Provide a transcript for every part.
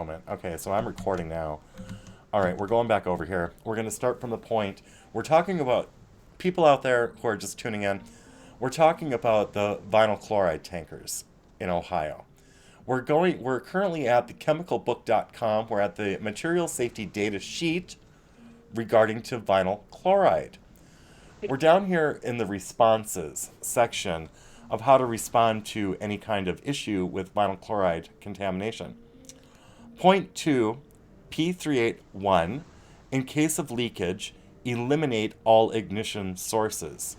moment. Okay, so I'm recording now. All right, we're going back over here. We're going to start from the point. We're talking about people out there who are just tuning in. We're talking about the vinyl chloride tankers in Ohio. We're currently at the chemicalbook.com. We're at the material safety data sheet regarding to vinyl chloride. We're down here in the responses section of how to respond to any kind of issue with vinyl chloride contamination. Point 2, P381, in case of leakage, eliminate all ignition sources.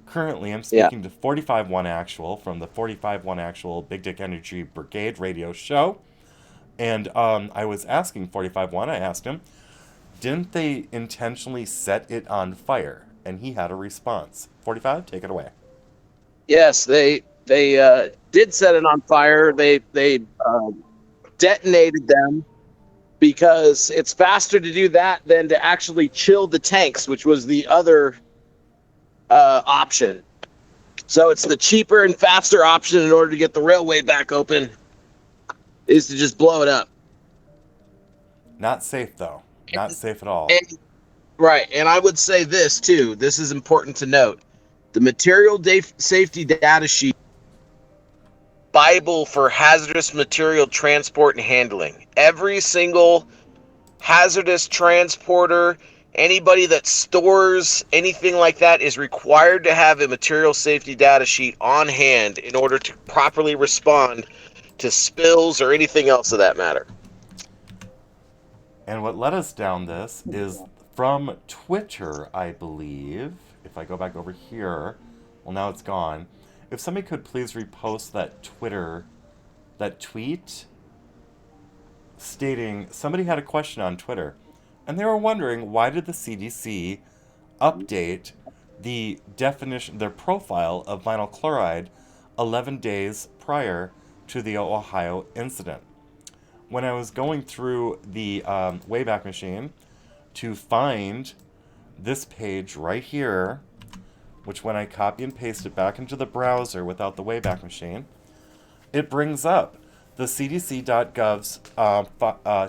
Currently, I'm Yeah. speaking to 45-1 Actual from the 45-1 Actual Big Dick Energy Brigade radio show. And I was asking 45-1, I asked him, didn't they intentionally set it on fire? And he had a response. 45, take it away. Yes, they did set it on fire. They detonated them because it's faster to do that than to actually chill the tanks, which was the other option. So it's the cheaper and faster option in order to get the railway back open is to just blow it up. Not safe, though. Not safe at all. And right, and I would say this too. This is important to note. The material safety data sheet Bible for hazardous material transport and handling. Every single hazardous transporter, anybody that stores anything like that is required to have a material safety data sheet on hand in order to properly respond to spills or anything else of that matter. And what led us down this is from Twitter, I believe. If I go back over here, well, now it's gone. If somebody could please repost that tweet stating somebody had a question on Twitter, and they were wondering why did the CDC update their profile of vinyl chloride 11 days prior to the Ohio incident. When I was going through the Wayback Machine to find this page right here, which when I copy and paste it back into the browser without the Wayback Machine, it brings up the cdc.gov's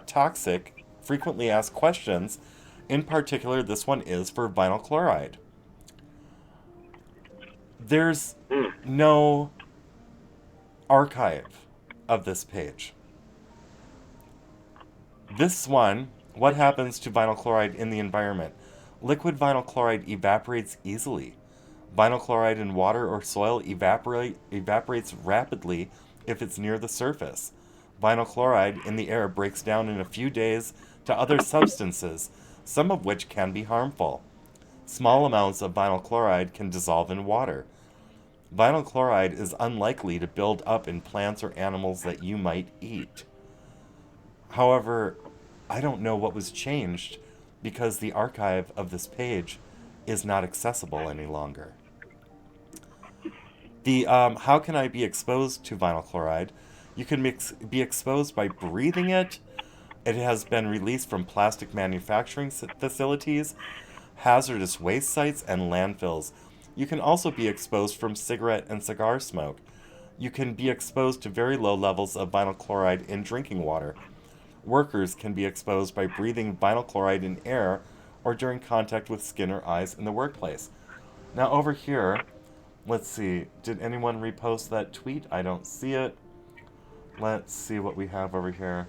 toxic frequently asked questions. In particular, this one is for vinyl chloride. There's no archive of this page. This one, what happens to vinyl chloride in the environment? Liquid vinyl chloride evaporates easily. Vinyl chloride in water or soil evaporates rapidly if it's near the surface. Vinyl chloride in the air breaks down in a few days to other substances, some of which can be harmful. Small amounts of vinyl chloride can dissolve in water. Vinyl chloride is unlikely to build up in plants or animals that you might eat. However, I don't know what was changed because the archive of this page is not accessible any longer. The how can I be exposed to vinyl chloride? You can be exposed by breathing it. It has been released from plastic manufacturing facilities, hazardous waste sites, and landfills. You can also be exposed from cigarette and cigar smoke. You can be exposed to very low levels of vinyl chloride in drinking water. Workers can be exposed by breathing vinyl chloride in air or during contact with skin or eyes in the workplace. Now, over here, let's see. Did anyone repost that tweet? I don't see it. Let's see what we have over here.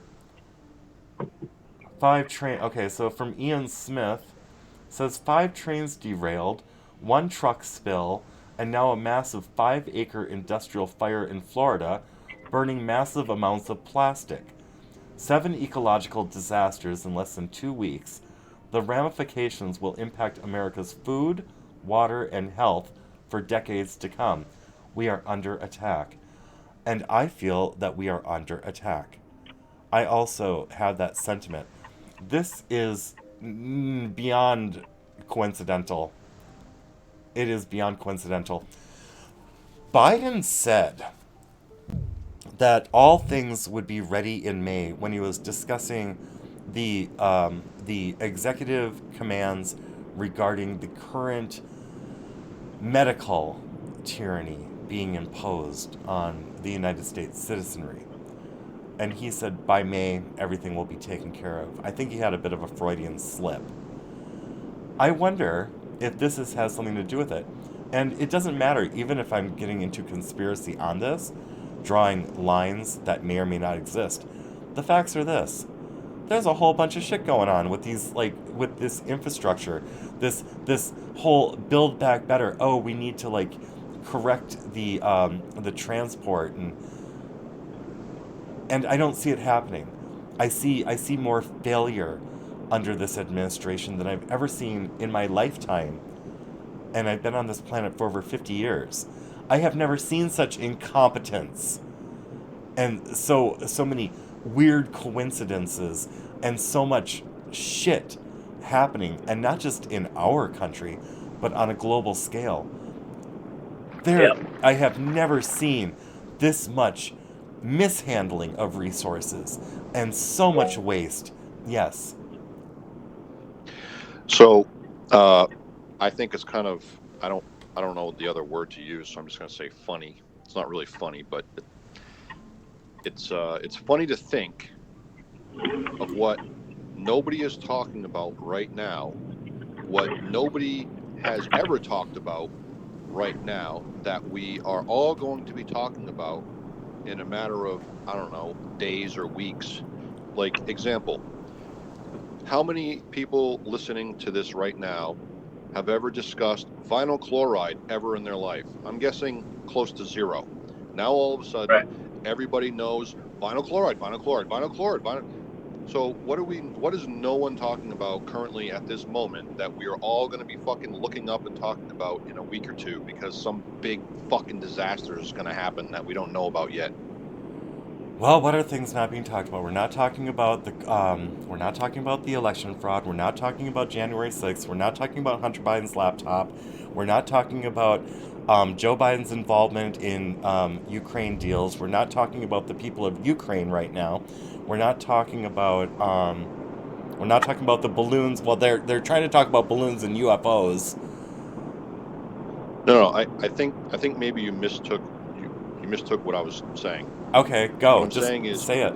Okay, so from Ian Smith, says 5 trains derailed, 1 truck spill, and now a massive 5-acre industrial fire in Florida, burning massive amounts of plastic. 7 ecological disasters in less than 2 weeks. The ramifications will impact America's food, water, and health for decades to come. We are under attack. And I feel that we are under attack. I also have that sentiment. This is beyond coincidental. It is beyond coincidental. Biden said that all things would be ready in May when he was discussing the executive commands regarding the current medical tyranny being imposed on the United States citizenry. And he said by May everything will be taken care of. I think he had a bit of a Freudian slip. I wonder if has something to do with it. And it doesn't matter, even if I'm getting into conspiracy on this, drawing lines that may or may not exist. The facts are this. There's a whole bunch of shit going on with these, like, with this infrastructure, this whole build back better. Oh, we need to, like, correct the transport, and I don't see it happening. I see more failure under this administration than I've ever seen in my lifetime. And I've been on this planet for over 50 years. I have never seen such incompetence and so many weird coincidences and so much shit happening, and not just in our country, but on a global scale. Yep. I have never seen this much mishandling of resources and so much waste. Yes. So, I think it's kind of I don't know the other word to use, so I'm just going to say funny. It's not really funny, but it's funny to think of what nobody is talking about right now, what nobody has ever talked about right now, that we are all going to be talking about in a matter of, I don't know, days or weeks. Like, example, how many people listening to this right now have ever discussed vinyl chloride ever in their life? I'm guessing close to zero. Now all of a sudden, Right. everybody knows vinyl chloride, vinyl chloride, vinyl chloride, vinyl. So what is no one talking about currently at this moment that we are all going to be fucking looking up and talking about in a week or two, because some big fucking disaster is going to happen that we don't know about yet? Well, what are things not being talked about? We're not talking about the election fraud. We're not talking about January 6th. We're not talking about Hunter Biden's laptop. We're not talking about Joe Biden's involvement in Ukraine deals. We're not talking about the people of Ukraine right now. We're not talking about the balloons. Well, they're trying to talk about balloons and UFOs. No, I think maybe you mistook what I was saying. Okay, What go. I'm Just saying is, say it.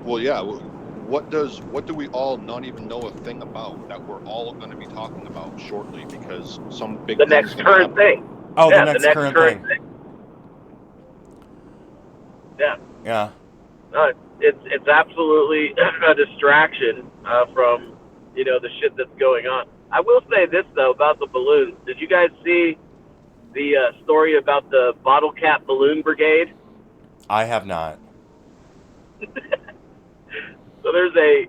well, yeah. What do we all not even know a thing about that we're all going to be talking about shortly, because some big The thing's next going to current happen? thing. Oh, Yeah, the next current thing. Yeah. Yeah. It's absolutely a distraction from the shit that's going on. I will say this though about the balloons. Did you guys see the story about the bottle cap balloon brigade? I have not. So there's a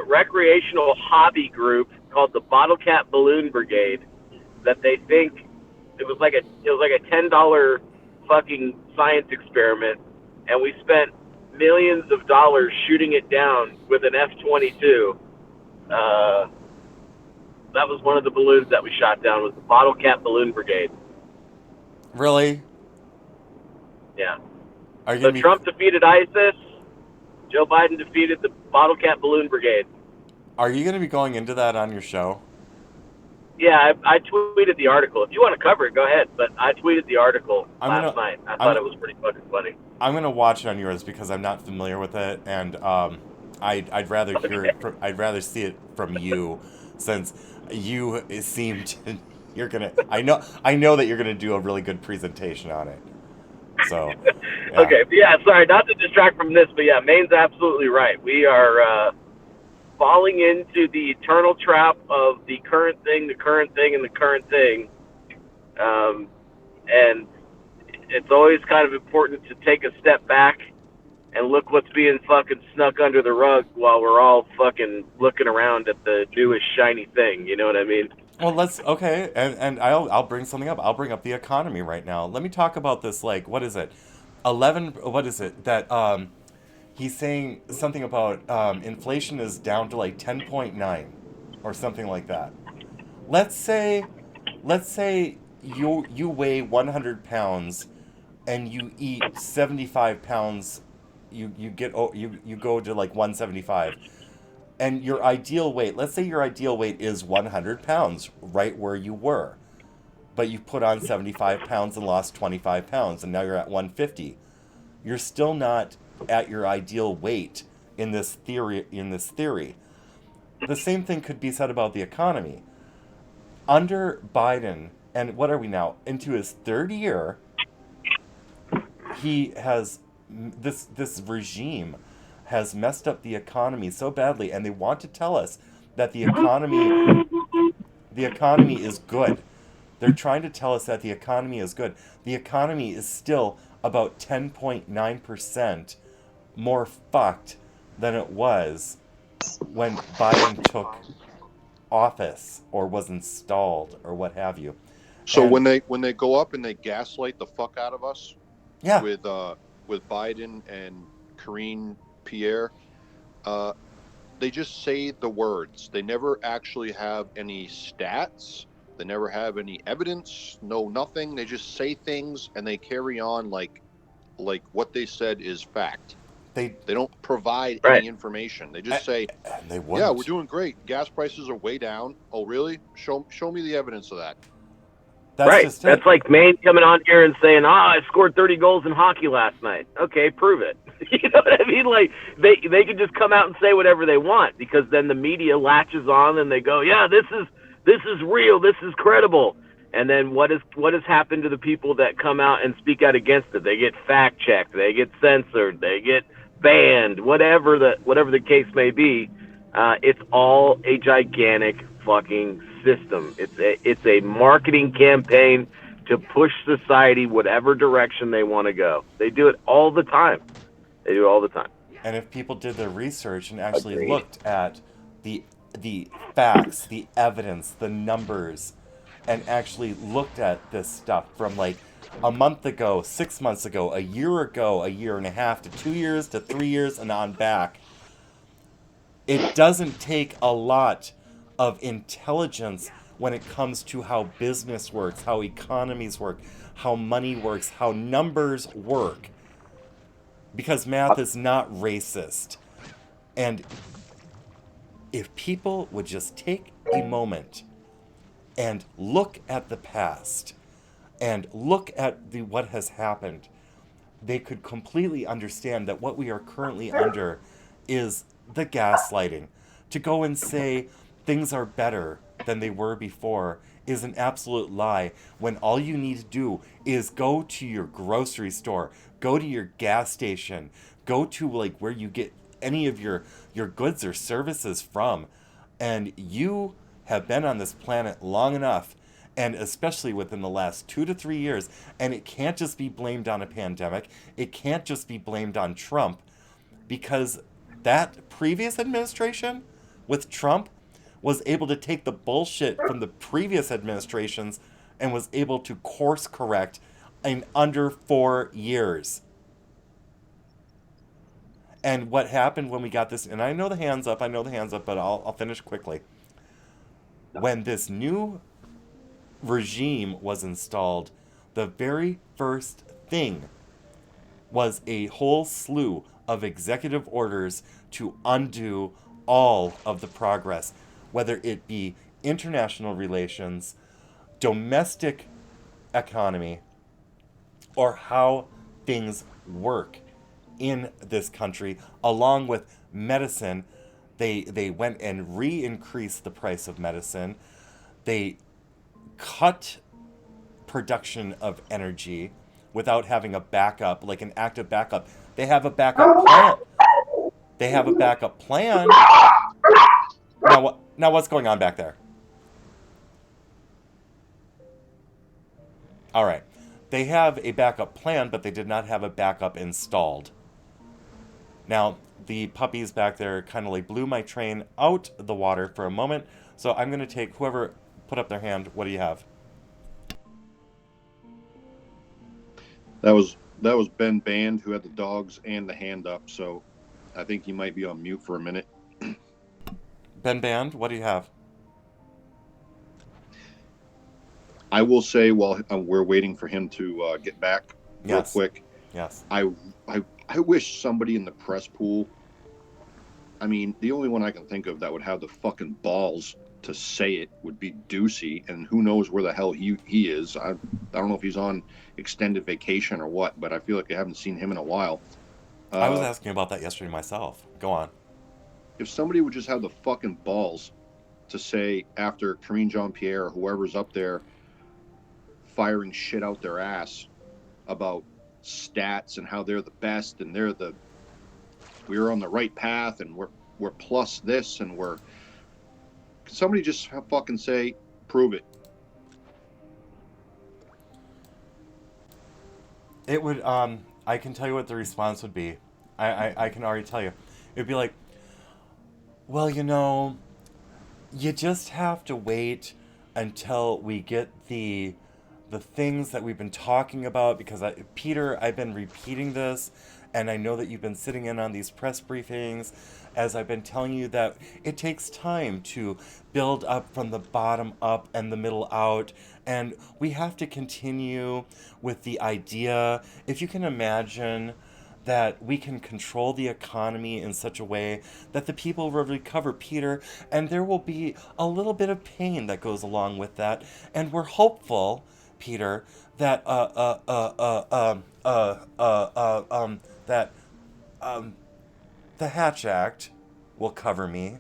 recreational hobby group called the Bottle Cap Balloon Brigade that they think it was like a $10 fucking science experiment, and we spent millions of dollars shooting it down with an F-22. That was one of the balloons that we shot down, was the Bottle Cap Balloon Brigade. Really? Yeah. Are you So gonna be? Trump defeated ISIS. Joe Biden defeated the Bottle Cap Balloon Brigade. Are you gonna be going into that on your show? Yeah, I tweeted the article. If you want to cover it, go ahead. But I tweeted the article I'm last gonna. night. I I'm. thought it was pretty fucking funny. I'm gonna watch it on yours because I'm not familiar with it, and I'd rather hear Okay. it. I'd rather see it from you, since you seem to. You're gonna. I know that you're gonna do a really good presentation on it. So, yeah. Okay, yeah, sorry, not to distract from this, but yeah, Maine's absolutely right. We are falling into the eternal trap of the current thing, and the current thing. And it's always kind of important to take a step back and look what's being fucking snuck under the rug while we're all fucking looking around at the newest shiny thing. You know what I mean? Well, let's okay, and I'll bring something up. I'll bring up the economy right now. Let me talk about this. Like, what is it? 11. What is it that he's saying something about inflation is down to like 10.9 or something like that. Let's say you weigh 100 pounds and you eat 75 pounds. You go to like 175, and your ideal weight, let's say your ideal weight is 100 pounds, right where you were, but you put on 75 pounds and lost 25 pounds, and now you're at 150. You're still not at your ideal weight in this theory. The same thing could be said about the economy. Under Biden, and what are we now? Into his third year, he has this regime has messed up the economy so badly, and they want to tell us that the economy is good. They're trying to tell us that the economy is good. The economy is still about 10.9% more fucked than it was when Biden took office or was installed or what have you. So And when they go up and they gaslight the fuck out of us yeah, with Biden and Karine Pierre, uh, they just say the words. They never actually have any stats. They never have any evidence. No, nothing. They just say things and they carry on like what they said is fact. they They don't provide Right. any information. They and just say, they "Yeah, we're wouldn't. doing great. Gas prices are way down." Oh, really? Show me the evidence of that. That's Right. just That's it. like Maine coming on here and saying, I scored 30 goals in hockey last night. Okay, prove it. You know what I mean? Like, they can just come out and say whatever they want because then the media latches on and they go, yeah, this is real. This is credible. And then what has happened to the people that come out and speak out against it? They get fact checked. They get censored. They get banned. Whatever the case may be. It's all a gigantic fucking system. It's a marketing campaign to push society whatever direction they want to go. They do it all the time. They do it all the time. And if people did their research and actually Agreed. looked at the facts, the evidence, the numbers, and actually looked at this stuff from like a month ago, 6 months ago, a year ago, a year and a half, to 2 years, to 3 years, and on back, it doesn't take a lot of intelligence when it comes to how business works, how economies work, how money works, how numbers work. Because math is not racist. And if people would just take a moment and look at the past and look at what has happened, they could completely understand that what we are currently under is the gaslighting. To go and say things are better than they were before is an absolute lie when all you need to do is go to your grocery store, go to your gas station, go to like where you get any of your goods or services from, and you have been on this planet long enough, and especially within the last 2 to 3 years, and it can't just be blamed on a pandemic, it can't just be blamed on Trump, because that previous administration with Trump was able to take the bullshit from the previous administrations and was able to course correct in under 4 years. And what happened when we got this, and I know the hands up, but I'll finish quickly. When this new regime was installed, the very first thing was a whole slew of executive orders to undo all of the progress, whether it be international relations, domestic economy, or how things work in this country, along with medicine. They went and re-increased the price of medicine. They cut production of energy without having a backup, like an active backup. They have a backup plan. They have a backup plan. Now what? Now what's going on back there? All right. They have a backup plan, but they did not have a backup installed. Now, the puppies back there kind of like blew my train out the water for a moment. So I'm going to take whoever put up their hand. What do you have? That was Ben Band who had the dogs and the hand up. So I think he might be on mute for a minute. Ben Band, what do you have? I will say while we're waiting for him to get back real Yes. quick, Yes. I wish somebody in the press pool. I mean, the only one I can think of that would have the fucking balls to say it would be Odysee, and who knows where the hell he is. I don't know if he's on extended vacation or what, but I feel like I haven't seen him in a while. I was asking about that yesterday myself. Go on. If somebody would just have the fucking balls to say after Karine Jean-Pierre or whoever's up there firing shit out their ass about stats and how they're the best and we're on the right path and we're plus this and can somebody just fucking say prove it? It would. I can tell you what the response would be. I can already tell you. It'd be like, well, you just have to wait until we get the things that we've been talking about because Peter, I've been repeating this and I know that you've been sitting in on these press briefings as I've been telling you that it takes time to build up from the bottom up and the middle out, and we have to continue with the idea, if you can imagine, that we can control the economy in such a way that the people will recover, Peter, and there will be a little bit of pain that goes along with that, and we're hopeful, Peter, that that the Hatch Act will cover me,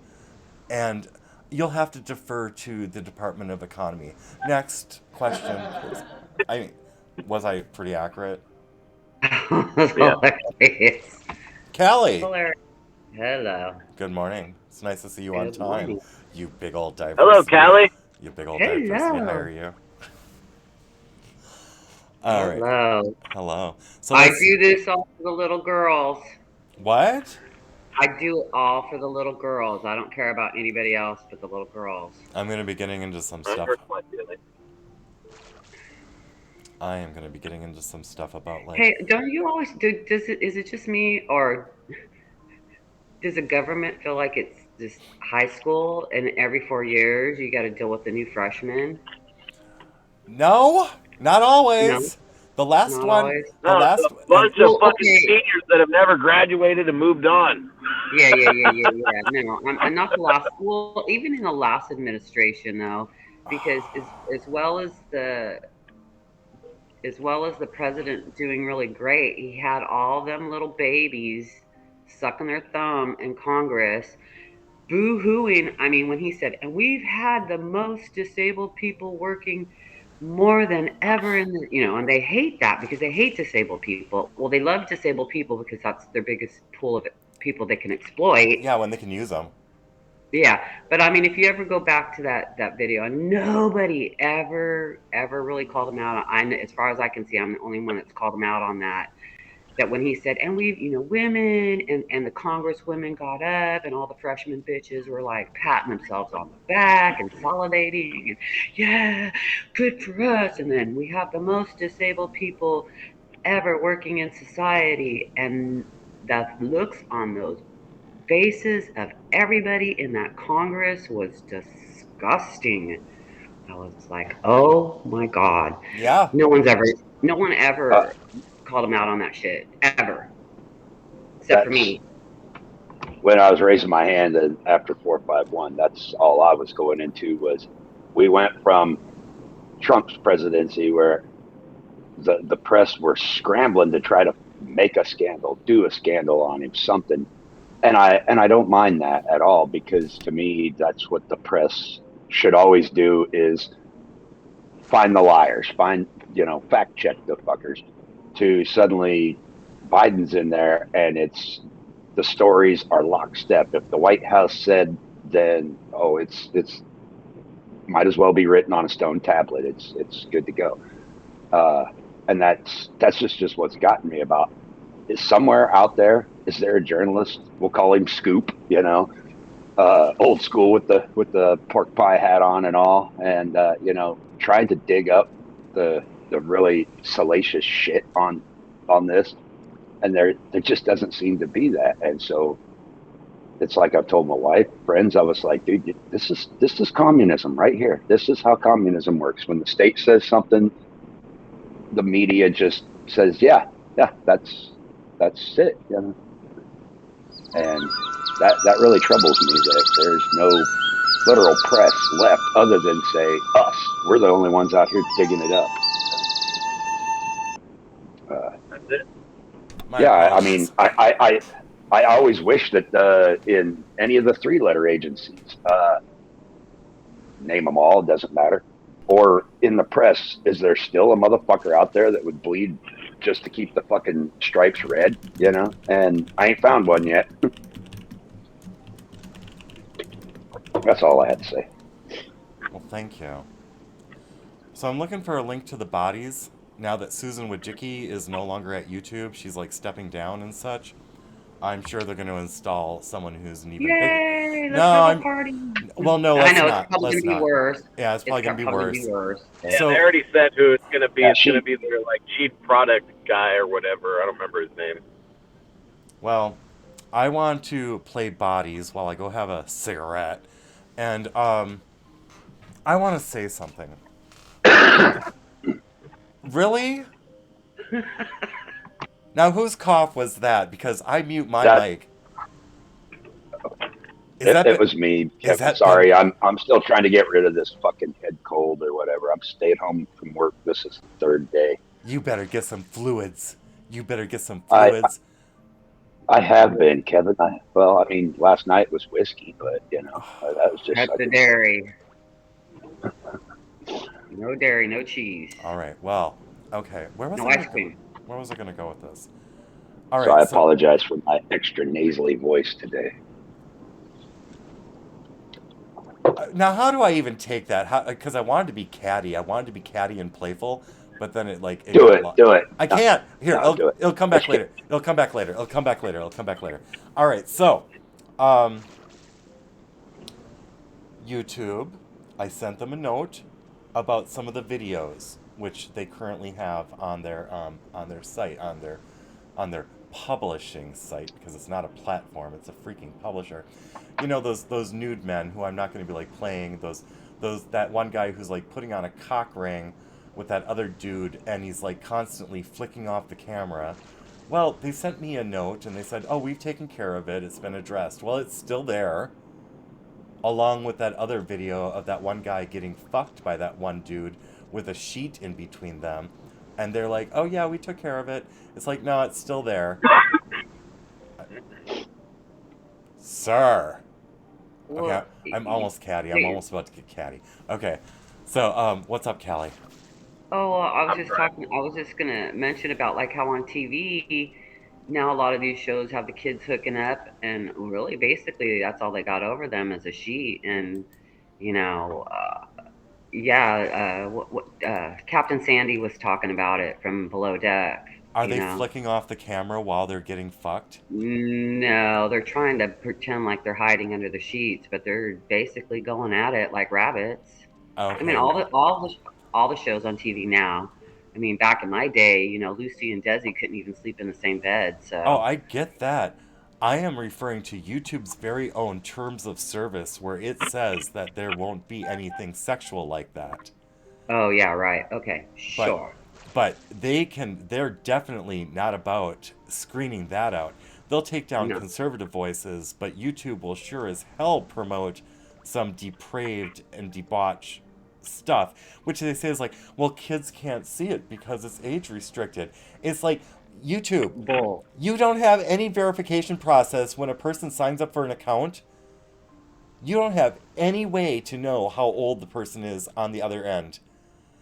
and you'll have to defer to the Department of Economy. Next question, please. I mean, was I pretty accurate? Yeah. Hilarious. Callie! Hilarious. Hello. Good morning. It's nice to see you on Good time. morning. You big old diversity. Hello, Callie. You big old diversity. Hello. Hire you. All right. Hello. Hello. So I let's. do this all for the little girls. What? I do it all for the little girls. I don't care about anybody else but the little girls. I'm going to be getting into some stuff. I am going to be getting into some stuff about like. Hey, don't you always do? Is it just me, or does the government feel like it's just high school and every 4 years you got to deal with the new freshmen? No, not always. No, The last not one. always. The No, last. it's a bunch Well, of fucking okay. seniors that have never graduated and moved on. Yeah. No, I'm not the last. Well, even in the last administration, though, because as well as the president doing really great, he had all them little babies sucking their thumb in Congress, boo-hooing. I mean, when he said, "And we've had the most disabled people working more than ever in the," and they hate that because they hate disabled people. Well, they love disabled people because that's their biggest pool of people they can exploit. Yeah, when they can use them. Yeah, but I mean, if you ever go back to that video, and nobody ever really called him out. As far as I can see, I'm the only one that's called him out on that. That when he said, and we've, women and the congresswomen got up, and all the freshman bitches were like patting themselves on the back and salivating, and yeah, good for us. And then we have the most disabled people ever working in society, and the looks on those faces of everybody in that Congress was disgusting. I was like, oh my God. Yeah. No one Uh, ever called him out on that shit. Ever. Except for that's me. when I was raising my hand and after 451. That's all I was going into was we went from Trump's presidency where the press were scrambling to try to make a scandal, do a scandal on him, something. And I don't mind that at all because to me that's what the press should always do is find the liars, fact check the fuckers. To suddenly Biden's in there and the stories are lockstep. If the White House said, then it's might as well be written on a stone tablet. It's good to go. And that's just what's gotten me about. Is somewhere out there, is there a journalist? We'll call him Scoop, old school with the pork pie hat on and all, and trying to dig up the really salacious shit on this, and there just doesn't seem to be that. And so it's like I've told my wife, friends, I was like, dude, this is communism right here. This is how communism works. When the state says something, the media just says, yeah, that's it, And that really troubles me that there's no literal press left other than say us. We're the only ones out here digging it up. That's it. My Yeah, I apologies. mean, I always wish that in any of the three-letter agencies, name them all, it doesn't matter, or in the press, is there still a motherfucker out there that would bleed just to keep the fucking stripes red, you know? And I ain't found one yet. That's all I had to say. Well, thank you. So I'm looking for a link to the bodies now that Susan Wojcicki is no longer at YouTube. She's like stepping down and such. I'm sure they're going to install someone who's an even bigger. Yay! No, Let's have a I'm. party. Well, no, I let's know it's not. probably Let's gonna be not. worse. Yeah, it's probably going to be Probably gonna be worse. worse. Yeah, So, they already said who it's gonna be. Yeah, It's gonna be their like chief product guy or whatever. I don't remember his name. well, I want to play bodies while I go have a cigarette. And I want to say something. Really? Now, whose cough was that? Because I mute my that mic. it was me. Is that Sorry, I'm still trying to get rid of this fucking head cold or whatever. I'm staying home from work. This is the third day. You better get some fluids. You better get some I fluids. I have been, Kevin. Well, I mean, last night was whiskey, but that was just. That's the dairy. No dairy, no cheese. All right. Well, okay. Where was No I ice gonna go? cream. Where was I gonna go with this? All So right. I So apologize for my extra nasally voice today. now, how do I even take that? Because I wanted to be catty. I wanted to be catty and playful, but then it Do got it. lost. Do it. I No, can't. Here, no, do it. it'll come back later. It'll come back later. It'll come back later. It'll come back later. All right. So, um, YouTube, I sent them a note about some of the videos which they currently have on their site, on their publishing site, because it's not a platform, it's a freaking publisher. You know, those nude men who I'm not going to be like playing, that one guy who's like putting on a cock ring with that other dude, and he's like constantly flicking off the camera. Well, they sent me a note and they said, "Oh, we've taken care of it. It's been addressed." Well, it's still there, along with that other video of that one guy getting fucked by that one dude with a sheet in between them. And they're like, "Oh yeah, we took care of it." It's like, no, it's still there. Sir. Okay, Well, I'm almost catty. I'm almost about to get catty. Okay. So, what's up, Callie? Oh, well, I was just gonna mention about like how on TV now a lot of these shows have the kids hooking up, and really basically that's all they got over them is a sheet. And you know, Captain Sandy was talking about it from Below Deck. Are You they know, flicking off the camera while they're getting fucked? no, they're trying to pretend like they're hiding under the sheets, but they're basically going at it like rabbits. I mean, Okay. all the shows on TV now. I mean, back in my day, Lucy and Desi couldn't even sleep in the same bed. Oh, So, I get that. I am referring to YouTube's very own terms of service where it says that there won't be anything sexual like that. oh yeah, right. Okay, But sure. they're definitely not about screening that out. They'll take down No, conservative voices, but YouTube will sure as hell promote some depraved and debauched stuff, which they say is like, well, kids can't see it because it's age restricted. It's like, YouTube, bull. you don't have any verification process when a person signs up for an account. You don't have any way to know how old the person is on the other end.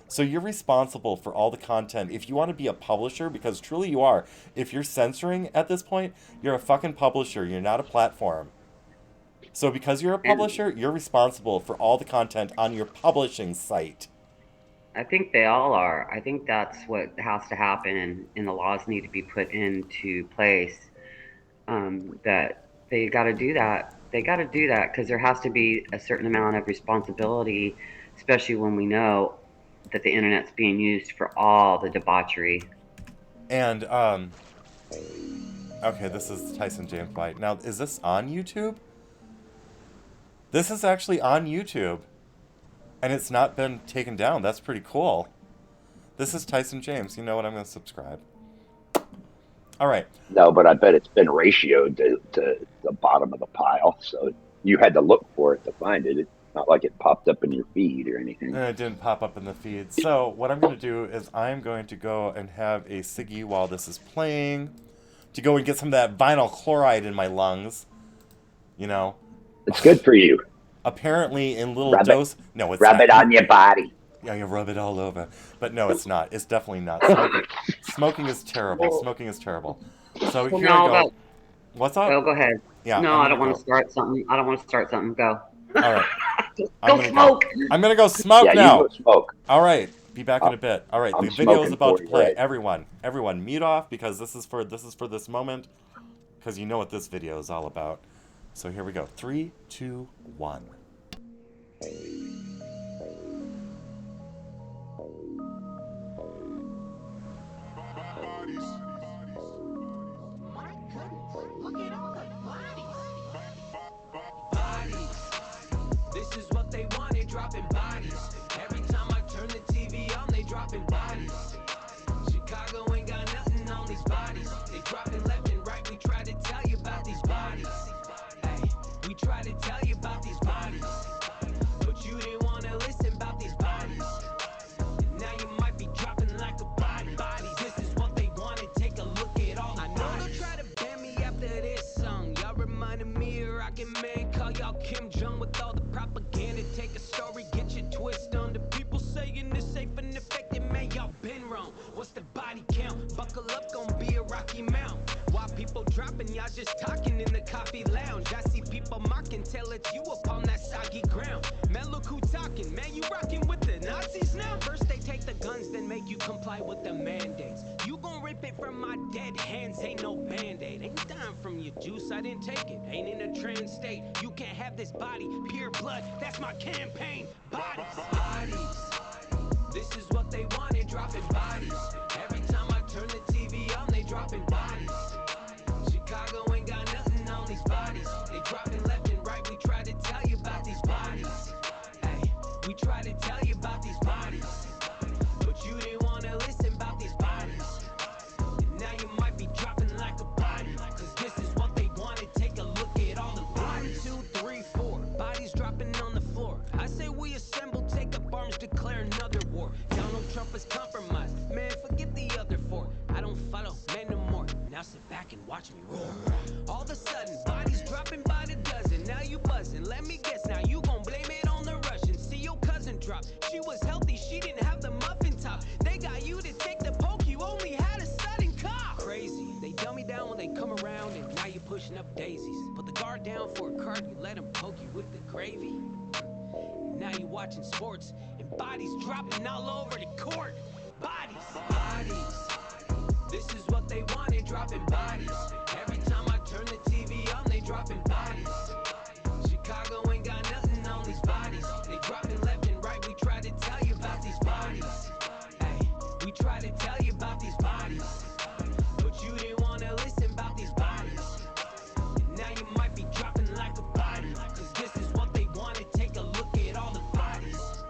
So you're responsible for all the content. If you want to be a publisher, because truly you are, if you're censoring at this point, you're a fucking publisher. You're not a platform. So because you're a And publisher, you're responsible for all the content on your publishing site. I think they all are. I think that's what has to happen, and the laws need to be put into place. That they got to do that. They got to do that because there has to be a certain amount of responsibility, especially when we know that the internet's being used for all the debauchery. And, okay, this is Tyson James White. Now, is this on YouTube? This is actually on YouTube. And it's not been taken down. That's pretty cool. This is Tyson James. You know what? I'm going to subscribe. All right. No, but I bet it's been ratioed to the bottom of the pile, so you had to look for it to find it. It's not like it popped up in your feed or anything. And it didn't pop up in the feed. So what I'm going to do is I'm going to go and have a ciggy while this is playing. to go and get some of that vinyl chloride in my lungs. You know, It's good for you. apparently in little Rub it. dose. No, it's Rub not. it on your body. Yeah, you rub it all over. But no, it's not. It's definitely not. Smoking is terrible. Well- Smoking is terrible. So Well, here no, I go. but- What's up? Oh, go ahead. Yeah. No, I'm I don't gonna want to start something. I don't want to start something. Go. All right. Go I'm gonna smoke. I'm gonna go smoke Yeah, now. you go smoke. All right. Be back in a bit. All right. I'm The video is smoking about for to you, play. right? Everyone, mute off because this is for this moment, because you know what this video is all about. So here we go. 3, 2, 1. This is what they wanted, dropping bodies. Every time I turn the TV on, they dropping bodies. Chicago ain't got nothing on these bodies. They dropping left and right. We try to tell you about these bodies. Hey, we try to tell you about these bodies, but you didn't want to listen about these bodies. And now you might be dropping like a body. Bodies. This is what they wanted. Take a look at all. I know they'll try to ban me after this song. Y'all reminded me of Rocket Man. Call y'all Kim Jong with all the propaganda. Take a story, get your twist on. The people saying this safe and effective, man, y'all been wrong. What's the body count? Buckle up, gon' be a rocky mount. While people dropping, y'all just talking in the coffee lounge. I see people mocking, tell it's you upon that soggy ground. Man, look who talking, man, you rocking with the Nazis now? First they take the guns, then make you comply with the mandates. You gon' rip it from my dead hands, ain't no band-aid. Ain't dying from your juice, I didn't take it. Ain't in a trans state, you can't have this body. Pure blood, that's my campaign. Bodies, bodies. This is what they wanted, dropping bodies. Every time I turn the TV on, they dropping bodies. Chicago ain't got nothing on these bodies. They dropping left and right. We try to tell you about these bodies. Hey, we try to tell you about these bodies, but you didn't want to listen about these bodies. And now you might be dropping like a body, cause this is what they wanted. Take a look at all the bodies. 1, 2, 3, 4 bodies dropping on the floor. I say we assemble, take up arms, declare another war. Donald Trump is compromised, man, forget the other 4. I don't follow men no more. Now sit back and watch me roar. All of a sudden, bodies dropping by the dozen. Now you buzzing. Let me guess, now you gon' blame it on the Russians. See your cousin drop. She was healthy, she didn't have the muffin top. They got you to take the poke, you only had a sudden cough. Crazy, they dumb me down when they come around, and now you pushing up daisies. Put the guard down for a card, you let them poke you with the gravy. Now you watching sports, and bodies dropping all over the court. Bodies, bodies. This is what they wanted, dropping bodies. Every time I turn the TV on, they dropping bodies. Chicago ain't got nothing on these bodies. They dropping left and right. We try to tell you about these bodies. Hey, we try to tell you about these bodies, but you didn't want to listen about these bodies. And now you might be dropping like a body, cause this is what they wanted. Take a look at all the bodies.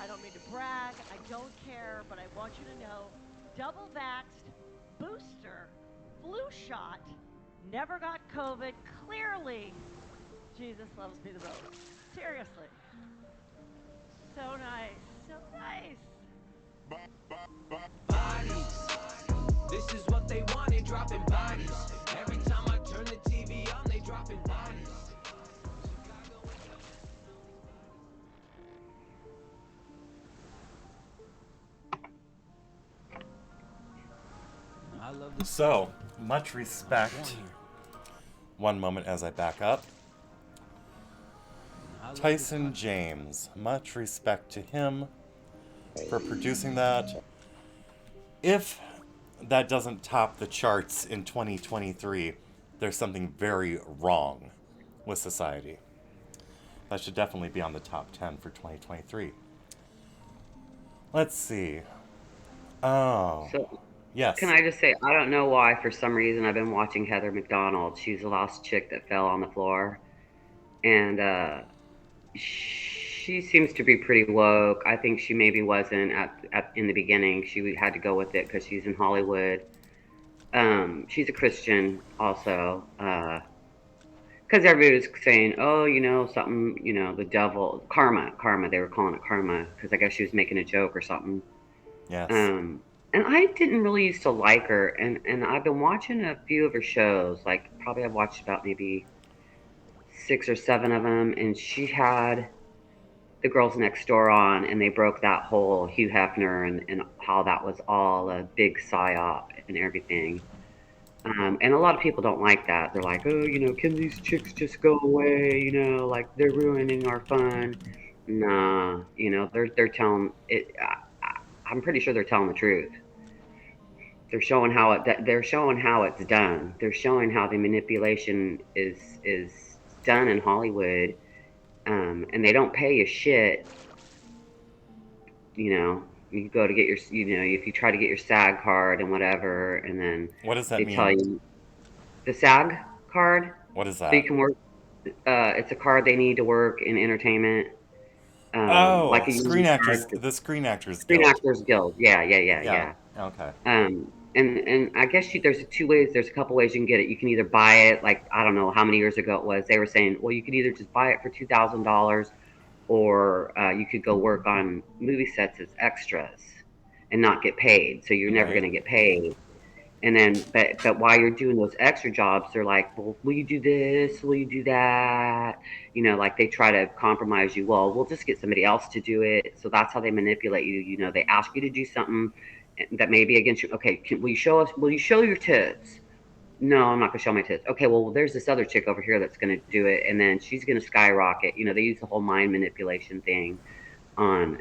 I don't mean to brag, I don't care, but I want you to know, double vaxxed, booster, flu shot, never got COVID, clearly, Jesus loves me the most. Seriously. So nice, so nice. Bodies. This is what they wanted, dropping bodies. Every time I turn the TV on, they dropping bodies. I love this. So, much respect. One moment as I back up. Tyson James, much respect to him for producing that. If that doesn't top the charts in 2023, there's something very wrong with society. That should definitely be on the top 10 for 2023. Let's see. Oh, So, yes. can I just say, I don't know why, for some reason, I've been watching Heather McDonald. She's the last chick that fell on the floor. And she seems to be pretty woke. I think she maybe wasn't in the beginning. She had to go with it because she's in Hollywood. She's a Christian also. because everybody was saying, oh, something, the devil, karma. They were calling it karma because I guess she was making a joke or something. Yes. Um, and I didn't really used to like her, and I've been watching a few of her shows. Like probably I've watched about maybe 6 or 7 of them, and she had the girls next door on, and they broke that whole Hugh Hefner and how that was all a big psyop and everything. And a lot of people don't like that. They're like, oh, can these chicks just go away? Like they're ruining our fun. Nah, they're telling it. I'm pretty sure they're telling the truth. They're showing how it's done. They're showing how the manipulation is done in Hollywood. And they don't pay you shit. You go to get your, if you try to get your SAG card and whatever, and then What does that they tell mean? you the SAG card, What is so you that? can work. It's a card they need to work in entertainment, like Oh, a Screen union card. Actors, the Screen Actors Screen Guild. Actors Guild. Yeah, yeah, yeah, Yeah. yeah. Okay. And I guess there's 2 ways. There's a couple ways you can get it. You can either buy it, like I don't know how many years ago it was. They were saying, well, you could either just buy it for $2,000, or you could go work on movie sets as extras and not get paid. So you're never Right. going to get paid. And then, but while you're doing those extra jobs, they're like, well, will you do this? Will you do that? Like they try to compromise you. Well, we'll just get somebody else to do it. So that's how they manipulate you. They ask you to do something that may be against you. Okay, will you show us? Will you show your tits? No, I'm not gonna show my tits. Okay, well, there's this other chick over here that's gonna do it, and then she's gonna skyrocket. They use the whole mind manipulation thing on,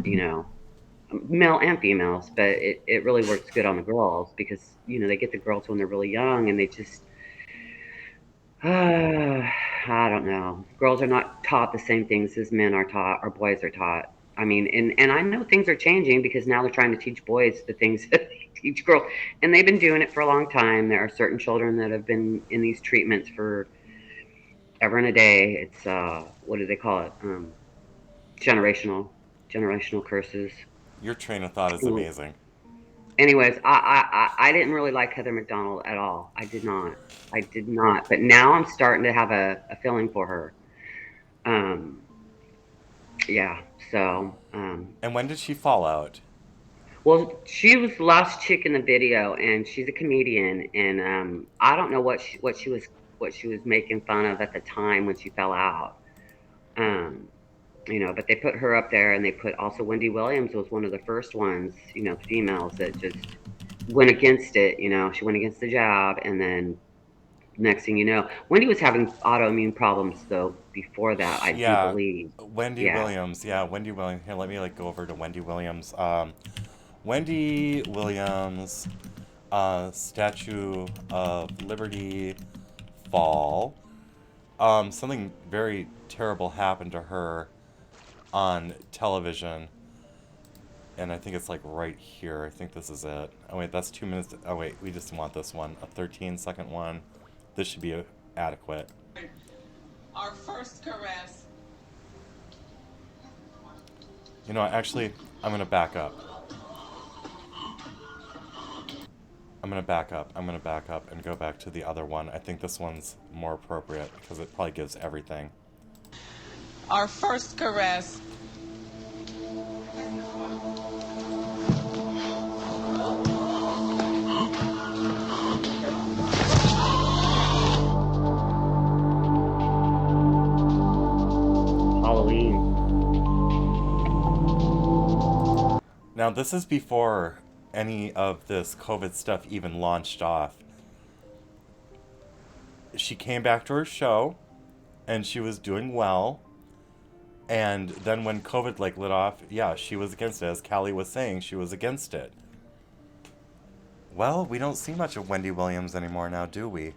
male and females, but it really works good on the girls because they get the girls when they're really young, and they just I don't know. Girls are not taught the same things as men are taught or boys are taught. I mean, and I know things are changing because now they're trying to teach boys the things that they teach girls, and they've been doing it for a long time. There are certain children that have been in these treatments for ever and a day. It's what do they call it? Generational curses. Your train of thought is Anyway- amazing. Anyways, I didn't really like Heather McDonald at all. I did not. I did not. But now I'm starting to have a feeling for her. Um, yeah. So, And when did she fall out? well, she was the last chick in the video, and she's a comedian, and I don't know what she was making fun of at the time when she fell out. Um, but they put her up there, and they put also Wendy Williams was one of the first ones, females that just went against it. She went against the jab, and then next thing you know, Wendy was having autoimmune problems though before that, I do Yeah, believe. Wendy Yeah. Williams. Yeah, Wendy Williams. Here, let me go over to Wendy Williams. Wendy Williams, Statue of Liberty fall. Something very terrible happened to her on television, and I think it's like right here. I think this is it. Oh wait, that's 2 minutes. Oh wait, we just want this one, a 13-second one. This should be adequate. Our first caress. Actually, I'm gonna back up. I'm gonna back up. I'm gonna back up and go back to the other one. I think this one's more appropriate because it probably gives everything. Our first caress. Halloween. Now, this is before any of this COVID stuff even launched off. She came back to her show, and she was doing well. And then when COVID lit off, yeah, she was against it. As Callie was saying, she was against it. Well, we don't see much of Wendy Williams anymore now, do we?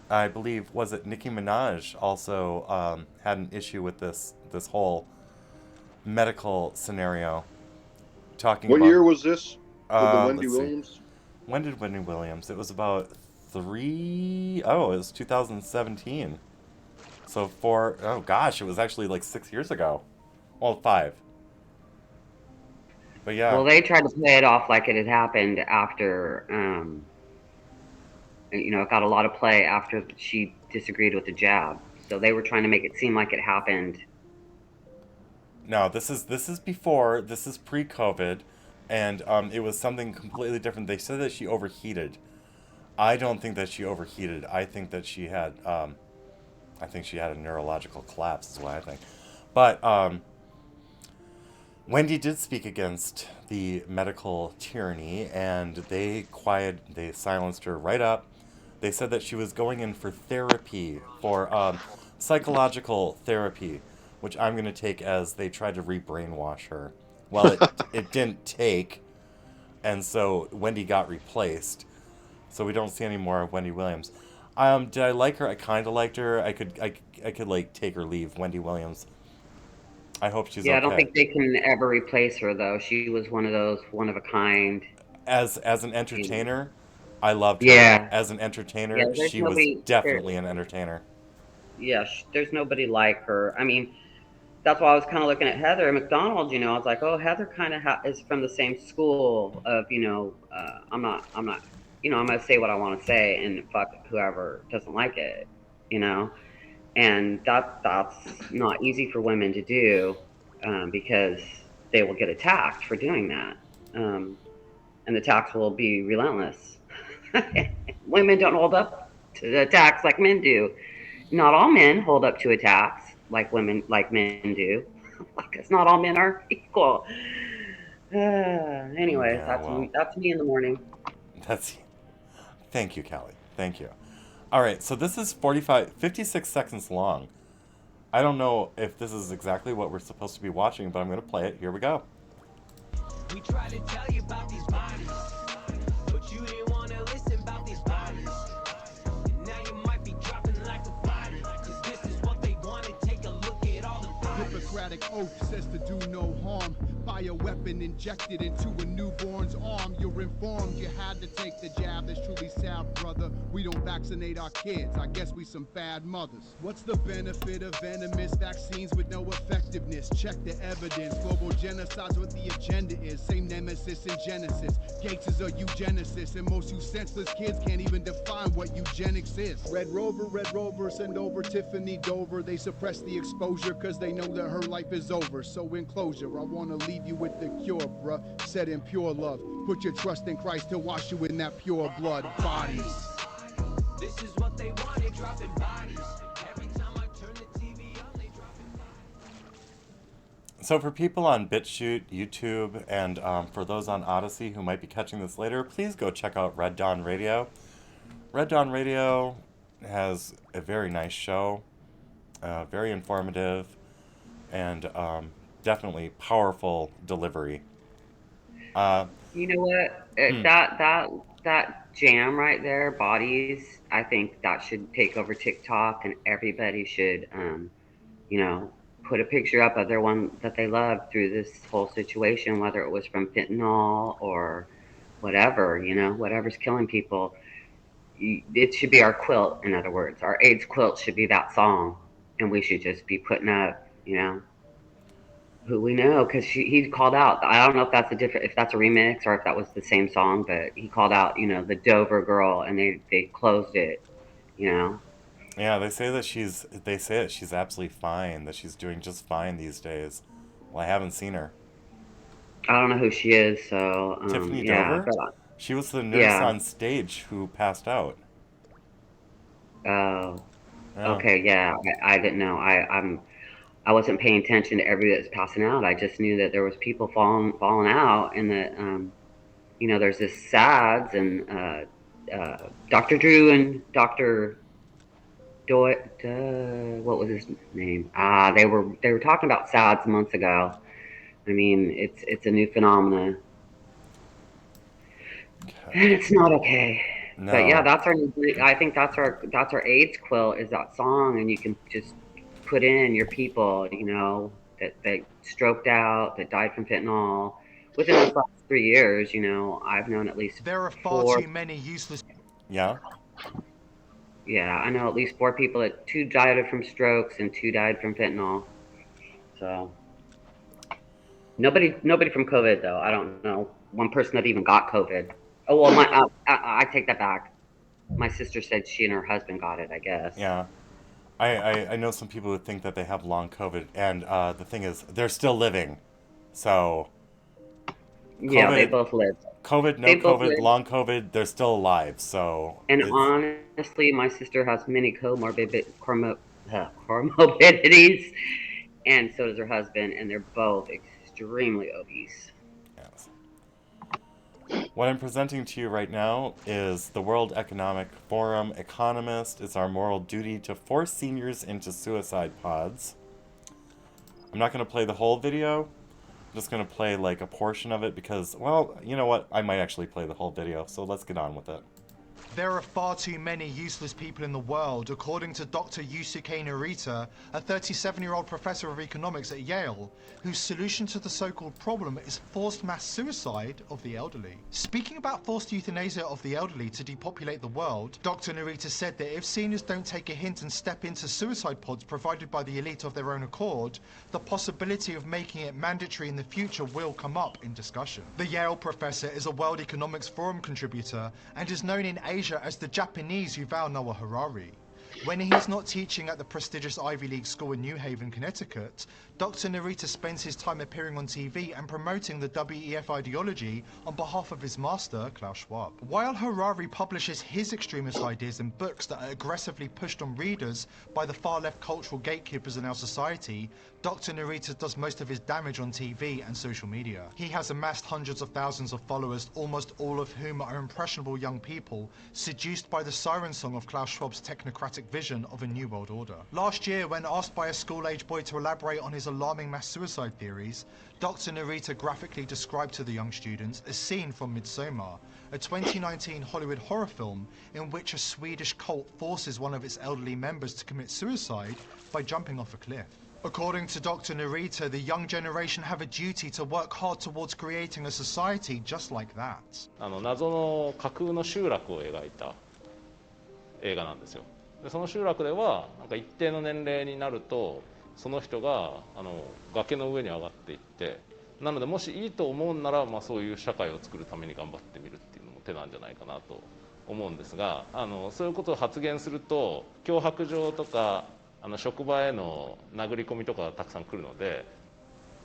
I believe, was it Nicki Minaj also had an issue with this whole medical scenario. Talking What about, year was this with the Wendy let's see. Williams? When did Wendy Williams? It was about it was 2017. So oh gosh, it was actually like 6 years ago. Well, 5. But yeah. Well, they tried to play it off like it had happened after You know, it got a lot of play after she disagreed with the jab. So they were trying to make it seem like it happened. No, this is before. This is pre-COVID, and it was something completely different. They said that she overheated. I don't think that she overheated. I think that she had. I think she had a neurological collapse. Is what I think. But Wendy did speak against the medical tyranny, and they silenced her right up. They said that she was going in for therapy, for psychological therapy, which I'm going to take as they tried to re-brainwash her. Well, it didn't take, and so Wendy got replaced. So we don't see any more of Wendy Williams. Did I like her? I kind of liked her. I could like take or leave Wendy Williams. I hope she's Yeah, I don't okay. think they can ever replace her though. She was one of those one of a kind. As an entertainer, I loved her. Yeah, As an yeah. entertainer, There's she was nobody. definitely an entertainer. Yeah, there's nobody like her. I mean, that's why I was kind of looking at Heather McDonald. You know, I was like, oh, Heather kind of is from the same school of, you know, I'm not, you know, I'm gonna say what I want to say and fuck whoever doesn't like it, you know, and that's not easy for women to do, because they will get attacked for doing that, and the attacks will be relentless. Women don't hold up to the attacks like men do. Not all men hold up to attacks like men do. Because not all men are equal. Anyways, Yeah, well, that's me in the morning. that's. Thank you, Callie. Thank you. All right, so this is 56 seconds long. I don't know if this is exactly what we're supposed to be watching, but I'm going to play it. Here we go. We try to tell you about these bodies, but you didn't want to listen about these bodies. And now you might be dropping like a body, cause this is what they want to take a look at all the bodies. Hippocratic oath says to do no harm. Bioweapon injected into a newborn's arm. You're informed you had to take the jab. That's truly sad, brother. We don't vaccinate our kids. I guess we some bad mothers. What's the benefit of venomous vaccines with no effectiveness? Check the evidence. Global genocide's what the agenda is. Same nemesis in Genesis. Gates is a eugenicist, and most you senseless kids can't even define what eugenics is. Red Rover, send over Tiffany Dover. They suppress the exposure cause they know that her life is over. So in closure, I wanna leave you with the cure, bruh. Said in pure love. Put your trust in Christ to wash you in that pure blood. Bodies. This is what they wanted, dropping bodies. Every time I turn the TV on, they dropping bodies. So for people on BitChute, YouTube, and for those on Odysee who might be catching this later, please go check out Red Dawn Radio. Red Dawn Radio has a very nice show, very informative, and definitely powerful delivery. You know what? Hmm. That jam right there, bodies. I think that should take over TikTok, and everybody should, you know, put a picture up of their one that they loved through this whole situation, whether it was from fentanyl or whatever. You know, whatever's killing people. It should be our quilt. In other words, our AIDS quilt should be that song, and we should just be putting up, you know, who we know, because he called out. I don't know if that's if that's a remix or if that was the same song, but he called out, you know, the Dover girl, and they closed it, you know. Yeah, they say that she's absolutely fine, that she's doing just fine these days. Well, I haven't seen her. I don't know who she is, so Tiffany yeah, Dover? but She was the nurse yeah. on stage who passed out. Oh, Yeah. okay, yeah. I didn't know. I wasn't paying attention to everybody that's passing out. I just knew that there was people falling out, and that you know, there's this SADS and Dr. Drew and Dr. What was his name? They were talking about SADS months ago. I mean, it's a new phenomenon, and Okay. it's not okay. But yeah, No. that's our. I think that's our AIDS quilt is that song, and you can just put in your people, you know, that stroked out, that died from fentanyl. Within the last 3 years, you know, I've known at least There are far four. too many useless. Yeah? Yeah, I know at least four people that two died from strokes and two died from fentanyl. So nobody from COVID though. I don't know one person that even got COVID. Oh well, I take that back. My sister said she and her husband got it, I guess. Yeah. I know some people who think that they have long COVID, and the thing is, they're still living. So, Yeah, they COVID, both lived. COVID, no They both COVID, lived. long COVID, they're still alive. So, And it's, honestly, my sister has many comorbidities, and so does her husband, and they're both extremely obese. yes. What I'm presenting to you right now is the World Economic Forum Economist. It's our moral duty to force seniors into suicide pods. I'm not going to play the whole video. I'm just going to play like a portion of it because, well, you know what? I might actually play the whole video, so let's get on with it. There are far too many useless people in the world, according to Dr. Yusuke Narita, a 37-year-old professor of economics at Yale, whose solution to the so-called problem is forced mass suicide of the elderly. Speaking about forced euthanasia of the elderly to depopulate the world, Dr. Narita said that if seniors don't take a hint and step into suicide pods provided by the elite of their own accord, the possibility of making it mandatory in the future will come up in discussion. The Yale professor is a World Economics Forum contributor and is known in Asia as the Japanese Yuval Noah Harari. When he's not teaching at the prestigious Ivy League school in New Haven, Connecticut, Dr. Narita spends his time appearing on TV and promoting the WEF ideology on behalf of his master, Klaus Schwab. While Harari publishes his extremist ideas in books that are aggressively pushed on readers by the far-left cultural gatekeepers in our society, Dr. Narita does most of his damage on TV and social media. He has amassed hundreds of thousands of followers, almost all of whom are impressionable young people, seduced by the siren song of Klaus Schwab's technocratic vision of a new world order. Last year, when asked by a school-age boy to elaborate on his alarming mass suicide theories, Dr. Narita graphically described to the young students a scene from Midsommar, a 2019 Hollywood horror film in which a Swedish cult forces one of its elderly members to commit suicide by jumping off a cliff. According to Dr. Narita, the young generation have a duty to work hard towards creating a society just like that. 謎の架空の集落を描いた映画なんですよ。でその集落ではなんか一定の年齢になるとその人が崖の上に上がっていって、なのでもしいいと思うなら、そういう社会を作るために頑張ってみるっていうのも手なんじゃないかなと思うんですが、そういうことを発言すると脅迫状とか職場への殴り込みとかがたくさん来るので。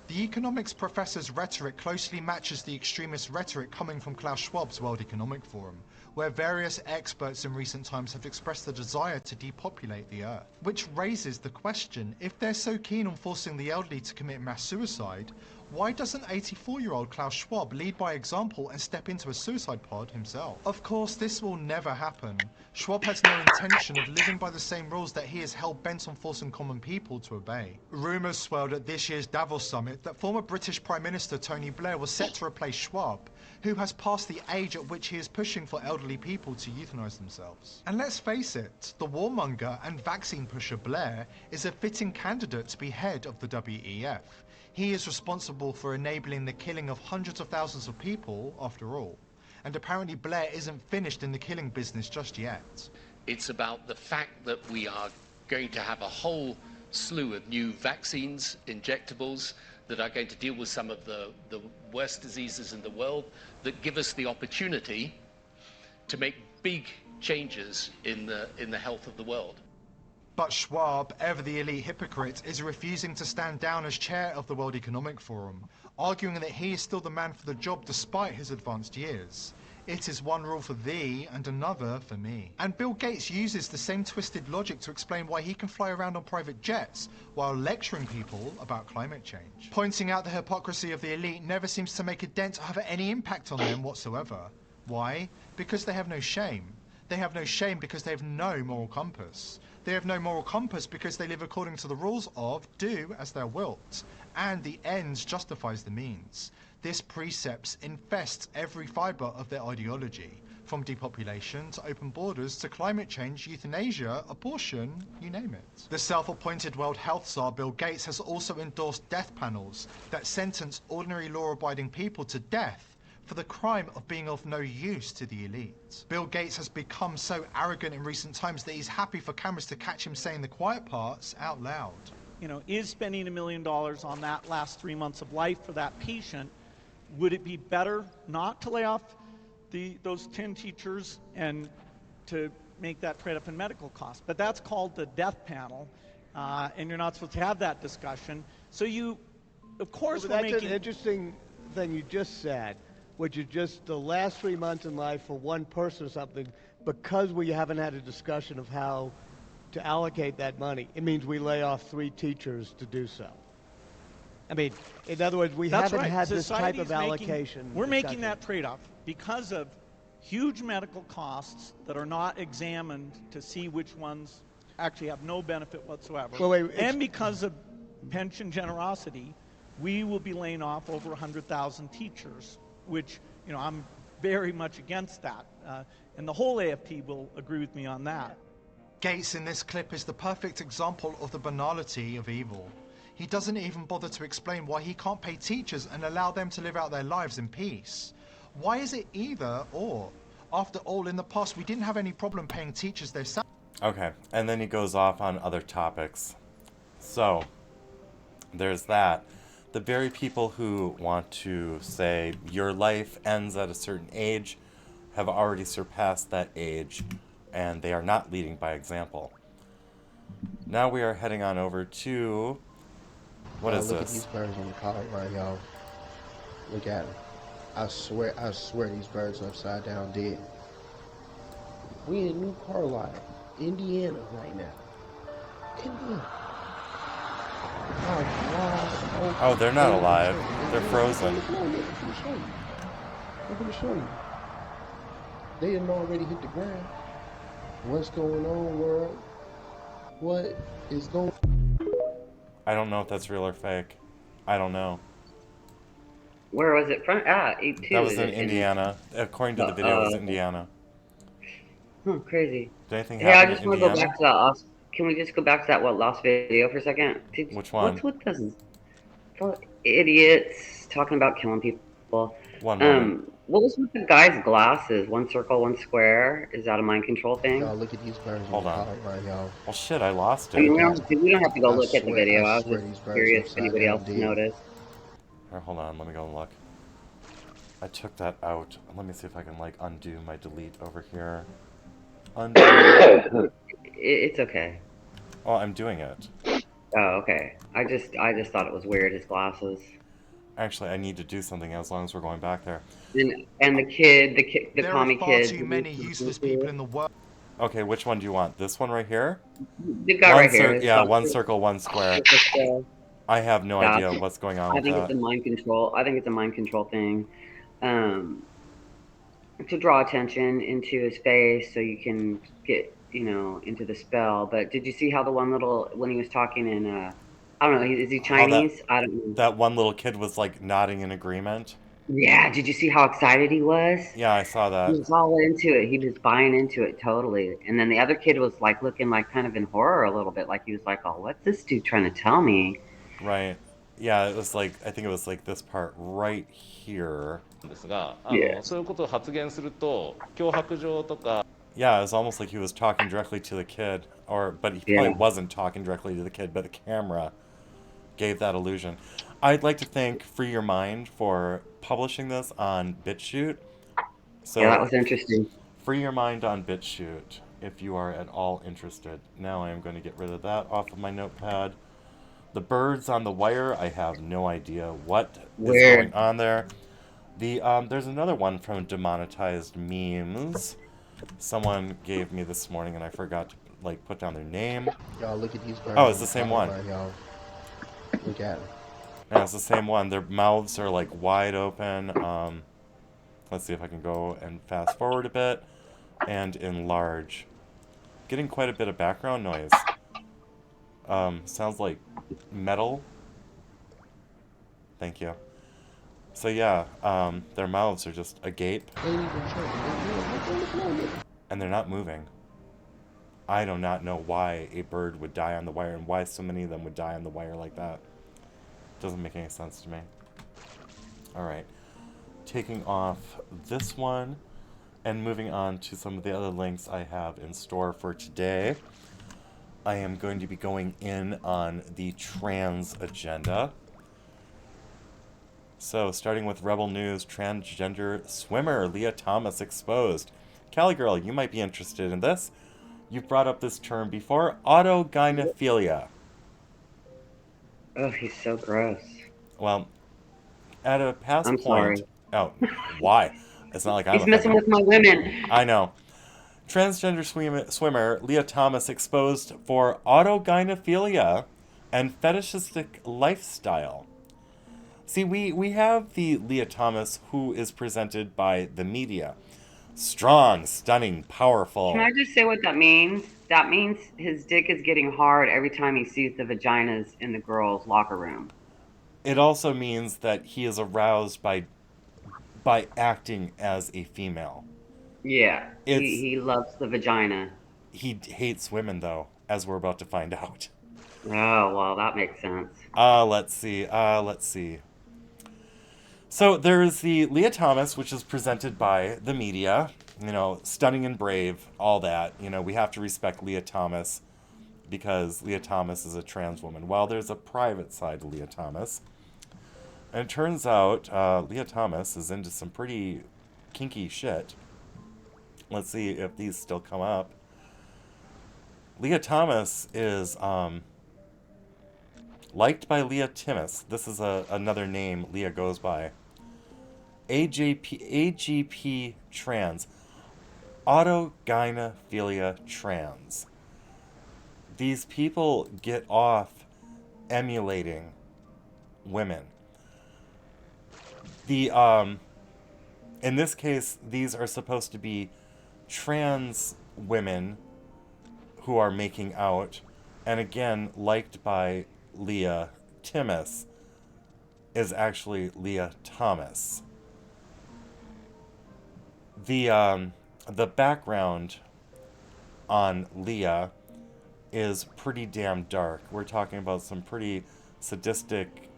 The economics professor's rhetoric closely matches the extremist rhetoric coming from Klaus Schwab's World Economic Forum, where various experts in recent times have expressed the desire to depopulate the Earth. Which raises the question, if they're so keen on forcing the elderly to commit mass suicide, why doesn't 84-year-old Klaus Schwab lead by example and step into a suicide pod himself? Of course, this will never happen. Schwab has no intention of living by the same rules that he is hell-bent on forcing common people to obey. Rumours swirled at this year's Davos summit that former British Prime Minister Tony Blair was set to replace Schwab, who has passed the age at which he is pushing for elderly people to euthanize themselves. And let's face it, the warmonger and vaccine pusher Blair is a fitting candidate to be head of the WEF. He is responsible for enabling the killing of hundreds of thousands of people, after all. And apparently Blair isn't finished in the killing business just yet. It's about the fact that we are going to have a whole slew of new vaccines, injectables, that are going to deal with some of the worst diseases in the world, that give us the opportunity to make big changes in the health of the world. But Schwab, ever the elite hypocrite, is refusing to stand down as chair of the World Economic Forum, arguing that he is still the man for the job despite his advanced years. It is one rule for thee and another for me. And Bill Gates uses the same twisted logic to explain why he can fly around on private jets while lecturing people about climate change. Pointing out the hypocrisy of the elite never seems to make a dent or have any impact on them whatsoever. Why? Because they have no shame. They have no shame because they have no moral compass. They have no moral compass because they live according to the rules of do as thou wilt, and the ends justifies the means. This precept infests every fibre of their ideology, from depopulation to open borders to climate change, euthanasia, abortion, you name it. The self-appointed World Health Czar Bill Gates has also endorsed death panels that sentence ordinary law-abiding people to death for the crime of being of no use to the elite. Bill Gates has become so arrogant in recent times that he's happy for cameras to catch him saying the quiet parts out loud. You know, is spending $1 million on that last 3 months of life for that patient, would it be better not to lay off those 10 teachers and to make that trade-off in medical costs. But that's called the death panel, and you're not supposed to have that discussion. So you, of course, But we're that's making... an interesting thing you just said, which is just the last 3 months in life for one person or something, because we haven't had a discussion of how to allocate that money. It means we lay off 3 teachers to do so. I mean, in other words, we That's haven't right. had this type of Society's allocation. We're making discussion. that trade-off because of huge medical costs that are not examined to see which ones actually have no benefit whatsoever. Well, wait, and because of pension generosity, we will be laying off over 100,000 teachers, which, you know, I'm very much against that. And the whole AFP will agree with me on that. Gates in this clip is the perfect example of the banality of evil. He doesn't even bother to explain why he can't pay teachers and allow them to live out their lives in peace. Why is it either or? After all, in the past, we didn't have any problem paying teachers their salaries. Okay, and then he goes off on other topics. So, there's that. The very people who want to say your life ends at a certain age have already surpassed that age, and they are not leading by example. Now we are heading on over to... What is look this? At these birds on the collar right, y'all. Look at them. I swear these birds are upside down dead. We in New Carlisle, Indiana right now. Indiana. Oh, they're not alive. They're frozen. I'm gonna show you. They didn't already hit the ground. What's going on, world? What is going on? I don't know if that's real or fake. I don't know. Where was it from? E2. That was in Indiana. According to the video, it was Indiana. Crazy. Did anything Hey, I happen just in want to go Indiana? back to that. Can we just go back to that lost video for a second? Which one? What's with those idiots talking about killing people? One moment. What was with the guy's glasses? One circle, one square. Is that a mind control thing? Y'all look at these birds Hold on the on. collar right, y'all. Well, shit, I lost I mean, it. we don't have to go I look at the swear- video. I I was swear just these birds curious if upside anybody down else dead. noticed. Here, hold on, let me go and look. I took that out. Let me see if I can, like, undo my delete over here. Undo. It's okay. Oh, I'm doing it. Oh, okay. I just thought it was weird, his glasses. Actually, I need to do something as long as we're going back there. And the kid, the There commie are far kid. too many useless people in the world. Okay, which one do you want? This one right here? The guy right here. Yeah, one circle, one square. I have no idea what's going on I with think that. it's a mind control. I think it's a mind control thing. To draw attention into his face so you can get, into the spell. But did you see how the one little, when he was talking in, I don't know, is he Chinese? I don't know. That one little kid was, like, nodding in agreement. Yeah, did you see how excited he was? Yeah, I saw that. He was all into it. He was buying into it totally. And then the other kid was, like, looking, like, kind of in horror a little bit. Like, he was like, oh, what's this dude trying to tell me? Right. Yeah, it was like, I think it was like this part right here. Yeah. そういうことを発言すると脅迫状とか Yeah, it was almost like he was talking directly to the kid, but he probably wasn't talking directly to the kid, but the camera gave that illusion. I'd like to thank Free Your Mind for publishing this on BitChute. So Yeah, that was interesting. Free Your Mind on BitChute, if you are at all interested. Now I am going to get rid of that off of my notepad. The birds on the wire, I have no idea what is going on there. There's another one from Demonetized Memes. Someone gave me this morning and I forgot to put down their name. Y'all look at these birds. Oh, it's the same one. Right, y'all. Look at them. Yeah, it's the same one. Their mouths are like wide open. Let's see if I can go and fast forward a bit and enlarge. Getting quite a bit of background noise. Sounds like metal. Thank you. So yeah, their mouths are just agape. And they're not moving. I do not know why a bird would die on the wire and why so many of them would die on the wire like that. Doesn't make any sense to me. Alright. Taking off this one and moving on to some of the other links I have in store for today. I am going to be going in on the trans agenda. So, starting with Rebel News, transgender swimmer Leah Thomas exposed. Callie Girl, you might be interested in this. You've brought up this term before, autogynephilia. Oh, he's so gross. Well, at a past I'm point... sorry. Oh, why? It's not like I'm He's messing offended. with my women. I know. Transgender swimmer Leah Thomas exposed for autogynephilia and fetishistic lifestyle. See, we have the Leah Thomas who is presented by the media. Strong, stunning, powerful. Can I just say what that means? That means his dick is getting hard every time he sees the vaginas in the girls' locker room. It also means that he is aroused by acting as a female. Yeah, he loves the vagina. He hates women, though, as we're about to find out. Oh, well, that makes sense. Let's see. So there's the Leah Thomas, which is presented by the media. You know, stunning and brave, all that. You know, we have to respect Leah Thomas because Leah Thomas is a trans woman. Well, there's a private side to Leah Thomas. And it turns out Leah Thomas is into some pretty kinky shit. Let's see if these still come up. Leah Thomas is liked by Leah Timmis. This is another name Leah goes by. AGP trans. Autogynephilia trans. These people get off emulating women. In this case, these are supposed to be trans women who are making out, and again, liked by Leah Timmis, is actually Leah Thomas. The background on Leah is pretty damn dark. We're talking about some pretty sadistic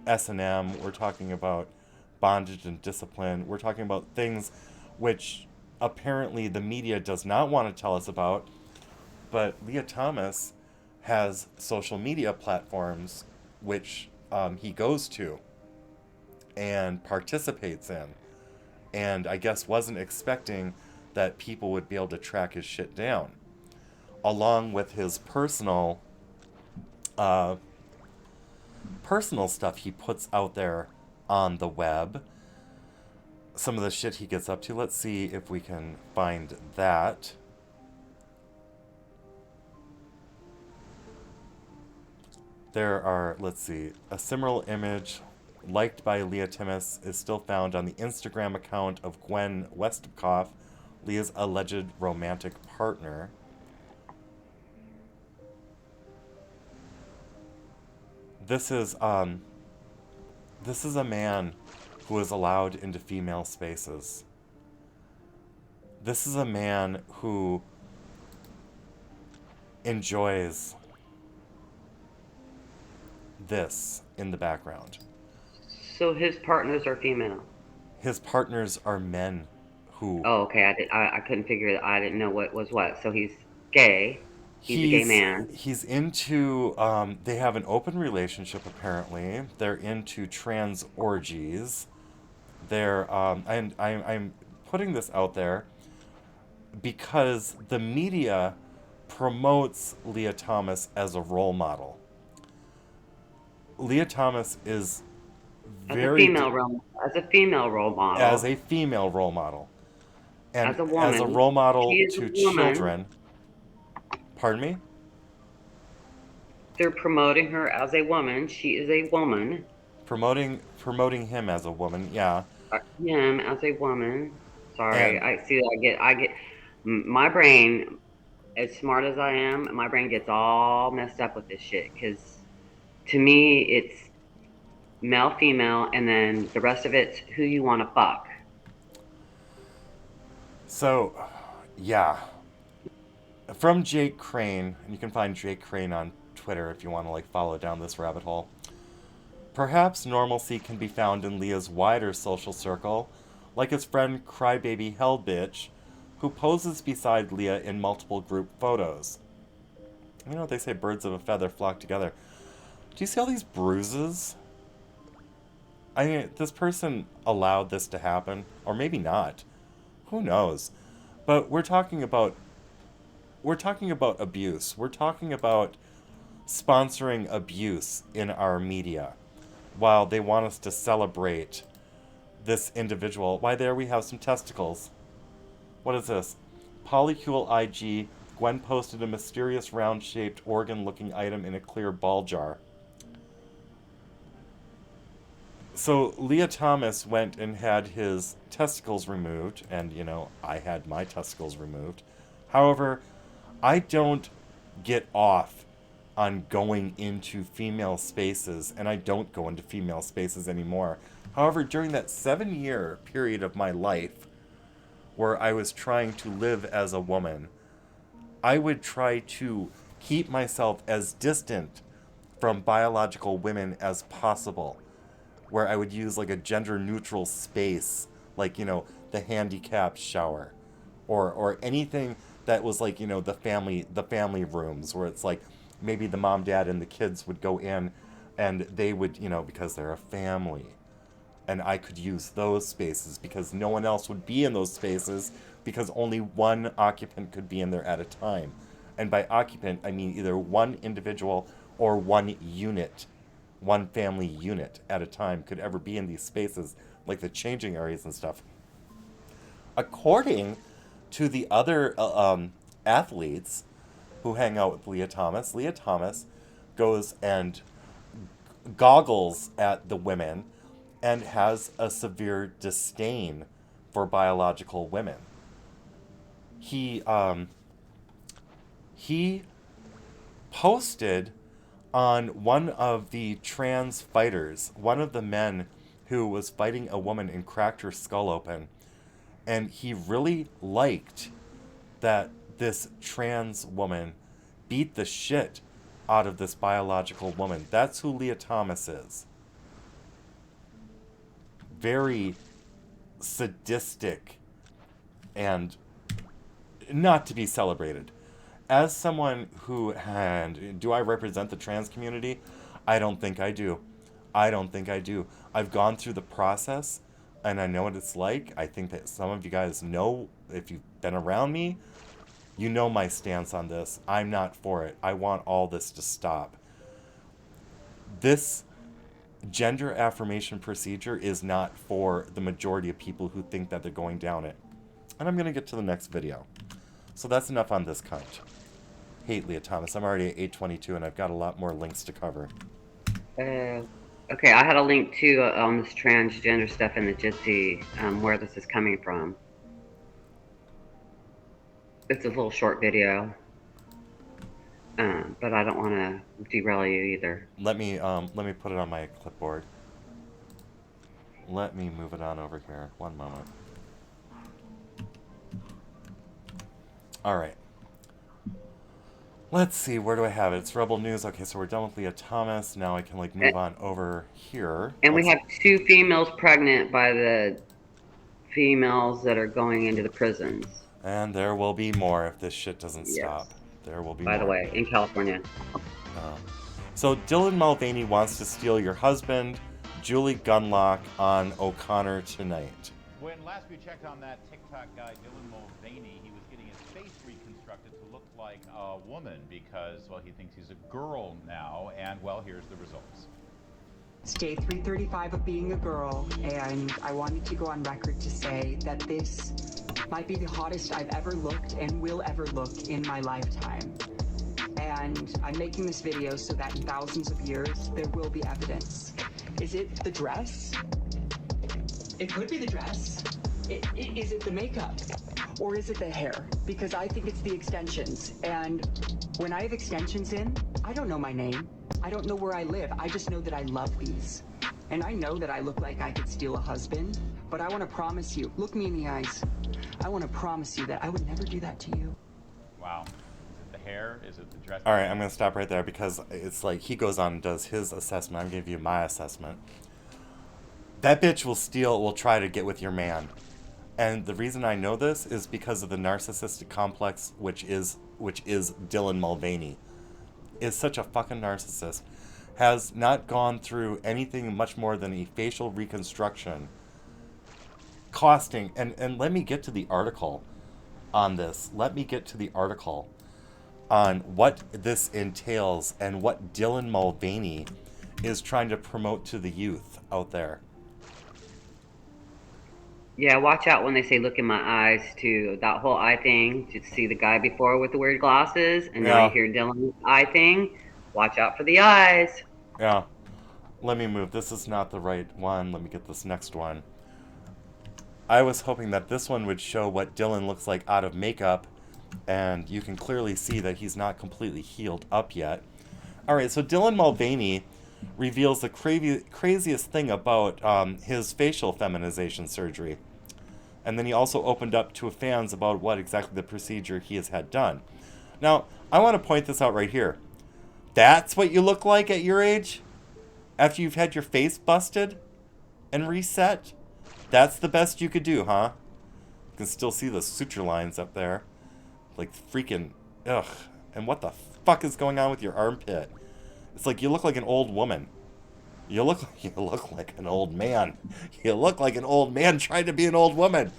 S&M. We're talking about bondage and discipline. We're talking about things which apparently the media does not want to tell us about. But Leah Thomas has social media platforms which he goes to and participates in. And I guess wasn't expecting that people would be able to track his shit down. Along with his personal stuff he puts out there on the web. Some of the shit he gets up to. Let's see if we can find that. There are, let's see, a similar image liked by Leah Timmis is still found on the Instagram account of Gwen Westkoff, Leah's alleged romantic partner. This is a man who is allowed into female spaces. This is a man who enjoys this in the background. So his partners are female? His partners are men who... Oh, okay. I couldn't figure it. I didn't know what was what. So he's gay. He's a gay man. He's into... they have an open relationship, apparently. They're into trans orgies. They're... and I'm putting this out there because the media promotes Leah Thomas as a role model. Leah Thomas is very... As a female role model. As a female role model. And as a woman. As a role model to children. Pardon me? They're promoting her as a woman. She is a woman. Promoting him as a woman, yeah. Him as a woman. Sorry, and I get my brain, as smart as I am, my brain gets all messed up with this shit. Because to me, it's male, female, and then the rest of it's who you want to fuck. So, yeah. From Jake Crane, and you can find Jake Crane on Twitter if you want to follow down this rabbit hole. Perhaps normalcy can be found in Leah's wider social circle, like his friend Crybaby Hellbitch, who poses beside Leah in multiple group photos. You know what they say, birds of a feather flock together. Do you see all these bruises? I mean, this person allowed this to happen, or maybe not. Who knows? But we're talking about abuse. We're talking about sponsoring abuse in our media while they want us to celebrate this individual. Why, there we have some testicles. What is this? Polycule IG. Gwen posted a mysterious round-shaped organ-looking item in a clear ball jar. So Leah Thomas went and had his testicles removed, and, you know, I had my testicles removed. However, I don't get off on going into female spaces, and I don't go into female spaces anymore. However, during that 7-year period of my life where I was trying to live as a woman, I would try to keep myself as distant from biological women as possible, where I would use like a gender-neutral space, like, you know, the handicapped shower, or anything that was like, you know, the family rooms, where it's like maybe the mom, dad, and the kids would go in, and they would, you know, because they're a family, and I could use those spaces because no one else would be in those spaces because only one occupant could be in there at a time. And by occupant, I mean either one individual or one unit, one family unit at a time could ever be in these spaces, like the changing areas and stuff. According to the other athletes who hang out with Leah Thomas goes and goggles at the women and has a severe disdain for biological women. He posted on one of the trans fighters, one of the men who was fighting a woman and cracked her skull open, and he really liked that this trans woman beat the shit out of this biological woman. That's who Leah Thomas is. Very sadistic and not to be celebrated. As someone who do I represent the trans community? I don't think I do. I've gone through the process and I know what it's like. I think that some of you guys know, if you've been around me, you know my stance on this. I'm not for it. I want all this to stop. This gender affirmation procedure is not for the majority of people who think that they're going down it. And I'm going to get to the next video. So that's enough on this cunt. Hate Leah Thomas. I'm already at 8:22 and I've got a lot more links to cover. Okay, I had a link to this transgender stuff in the Jitsi, where this is coming from. It's a little short video, but I don't want to derail you either. Let me put it on my clipboard. Let me move it on over here. One moment. All right. Let's see, where do I have it? It's Rebel News. Okay, so we're done with Leah Thomas. Now I can like move on over here. And we have 2 females pregnant by the females that are going into the prisons. And there will be more if this shit doesn't stop. There will be more. By the way, in California. So Dylan Mulvaney wants to steal your husband. Julie Gunlock on O'Connor tonight. When last we checked on that TikTok guy, Dylan Mulvaney, he was getting his face reconstructed to look like a woman because, well, he thinks he's a girl now, and, well, here's the results. It's day 335 of being a girl, and I wanted to go on record to say that this might be the hottest I've ever looked and will ever look in my lifetime. And I'm making this video so that in thousands of years, there will be evidence. Is it the dress? It could be the dress. Is it the makeup? Or is it the hair? Because I think it's the extensions. And when I have extensions in, I don't know my name. I don't know where I live. I just know that I love these. And I know that I look like I could steal a husband, but I want to promise you, look me in the eyes. I want to promise you that I would never do that to you. Wow. Is it the hair? Is it the dress? All right, I'm going to stop right there because it's like he goes on and does his assessment. I'm going to give you my assessment. That bitch will try to get with your man. And the reason I know this is because of the narcissistic complex, which is Dylan Mulvaney. Is such a fucking narcissist. Has not gone through anything much more than a facial reconstruction. Costing, and let me get to the article. on this. Let me get to the article on what this entails and what Dylan Mulvaney is trying to promote to the youth out there. Yeah, watch out when they say look in my eyes too. That whole eye thing, to see the guy before with the weird glasses, and now you Yeah. hear Dylan's eye thing. Watch out for the eyes. Yeah. Let me move. This is not the right one. Let me get this next one. I was hoping that this one would show what Dylan looks like out of makeup, and you can clearly see that he's not completely healed up yet. Alright, so Dylan Mulvaney reveals the craziest thing about his facial feminization surgery. And then he also opened up to fans about what exactly the procedure he has had done. Now, I want to point this out right here. That's what you look like at your age? After you've had your face busted and reset? That's the best you could do, huh? You can still see the suture lines up there. Like freaking, ugh. And what the fuck is going on with your armpit? It's like you look like an old woman. You look like an old man. You look like an old man trying to be an old woman.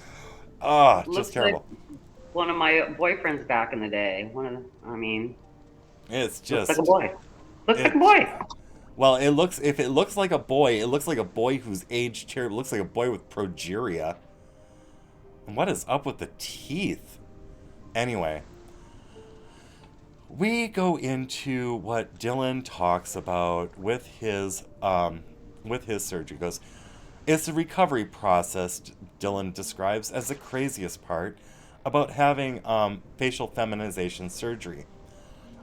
Ah, oh, just terrible. Like one of my boyfriends back in the day. It's just looks like a boy. Looks like a boy. Well, if it looks like a boy, it looks like a boy who's aged terribly. It looks like a boy with progeria. And what is up with the teeth? Anyway, we go into what Dylan talks about with his surgery. He goes, it's the recovery process Dylan describes as the craziest part about having facial feminization surgery.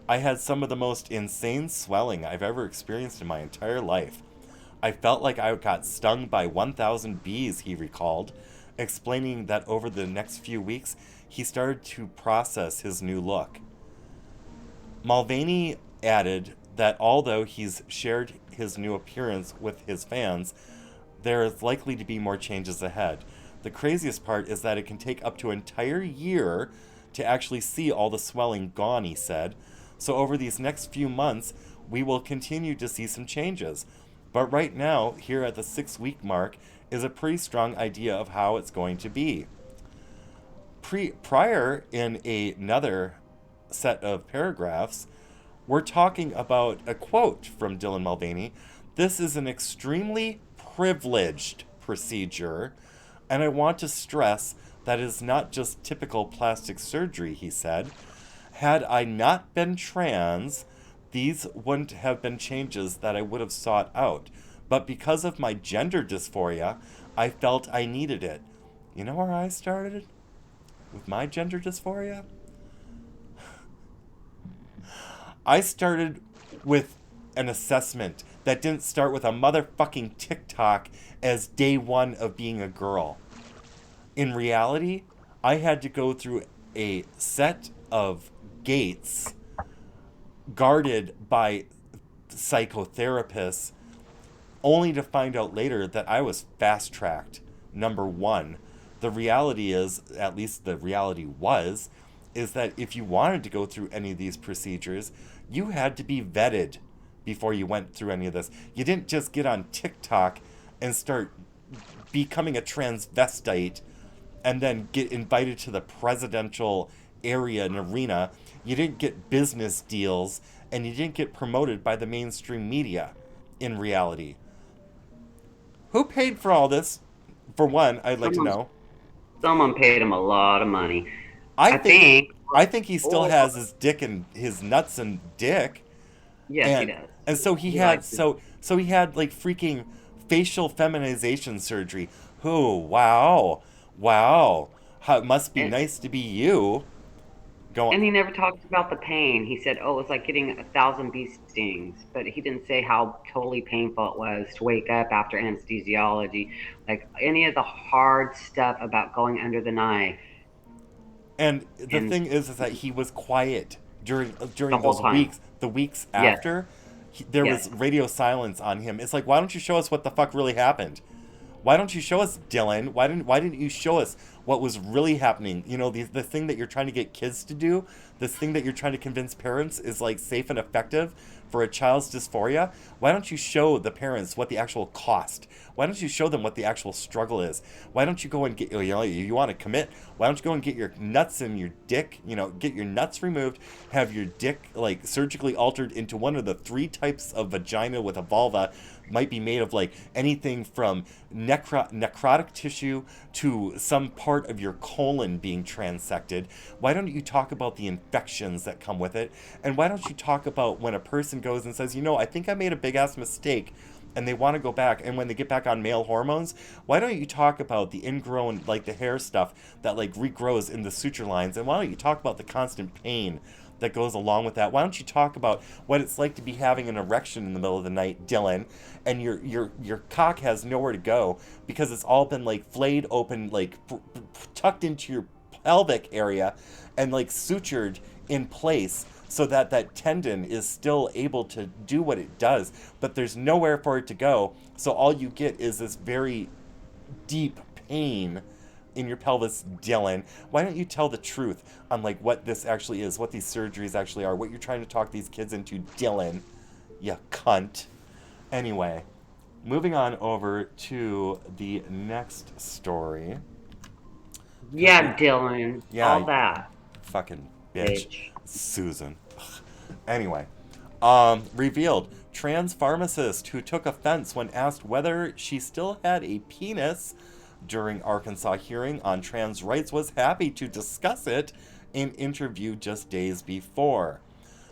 I had some of the most insane swelling I've ever experienced in my entire life. I felt like I got stung by 1,000 bees, he recalled, explaining that over the next few weeks, he started to process his new look. Mulvaney added that although he's shared his new appearance with his fans, there is likely to be more changes ahead. The craziest part is that it can take up to an entire year to actually see all the swelling gone, he said. So over these next few months, we will continue to see some changes. But right now, here at the 6-week mark, is a pretty strong idea of how it's going to be. Prior, in another set of paragraphs, we're talking about a quote from Dylan Mulvaney. This is an extremely privileged procedure, and I want to stress that it is not just typical plastic surgery, he said. Had I not been trans, these wouldn't have been changes that I would have sought out. But because of my gender dysphoria, I felt I needed it. You know where I started? With my gender dysphoria? I started with an assessment that didn't start with a motherfucking TikTok as day one of being a girl. In reality, I had to go through a set of gates guarded by psychotherapists, only to find out later that I was fast-tracked. Number one, the reality is, at least the reality was, is that if you wanted to go through any of these procedures, you had to be vetted before you went through any of this. You didn't just get on TikTok and start becoming a transvestite and then get invited to the presidential area and arena. You didn't get business deals, and you didn't get promoted by the mainstream media in reality. Who paid for all this? For one, I'd like to know. Someone paid him a lot of money. I think he still has his dick and his nuts and dick. Yes, he does. And so he had like freaking facial feminization surgery. Oh, wow. How, it must be nice to be you. Go on. And he never talked about the pain. He said, oh, it was like getting 1,000 bee stings. But he didn't say how totally painful it was to wake up after anesthesiology. Like any of the hard stuff about going under the knife. And the thing is that he was quiet during those time. weeks. The weeks after, there was radio silence on him. It's like, why don't you show us what the fuck really happened? Why don't you show us, Dylan? Why didn't you show us what was really happening? You know, the thing that you're trying to get kids to do, this thing that you're trying to convince parents is like safe and effective for a child's dysphoria, why don't you show the parents what the actual cost? Why don't you show them what the actual struggle is? Why don't you go and get, you want to commit, why don't you go and get your nuts and your dick, get your nuts removed, have your dick, like, surgically altered into one of the 3 types of vagina with a vulva, might be made of, like, anything from necrotic tissue to some part of your colon being transected. Why don't you talk about the infections that come with it? And why don't you talk about when a person goes and says, I think I made a big-ass mistake, and they want to go back, and when they get back on male hormones, why don't you talk about the ingrown, like, the hair stuff that, like, regrows in the suture lines, and why don't you talk about the constant pain that goes along with that? Why don't you talk about what it's like to be having an erection in the middle of the night, Dylan, and your cock has nowhere to go because it's all been, like, flayed open, like, tucked into your pelvic area and, like, sutured in place so that that tendon is still able to do what it does, but there's nowhere for it to go, so all you get is this very deep pain in your pelvis, Dylan. Why don't you tell the truth on, like, what this actually is, what these surgeries actually are, what you're trying to talk these kids into, Dylan, you cunt. Anyway, moving on over to the next story. Yeah, Dylan. Yeah, All that. Fucking bitch. Susan. Ugh. Anyway, revealed trans pharmacist who took offense when asked whether she still had a penis during Arkansas hearing on trans rights was happy to discuss it in interview just days before.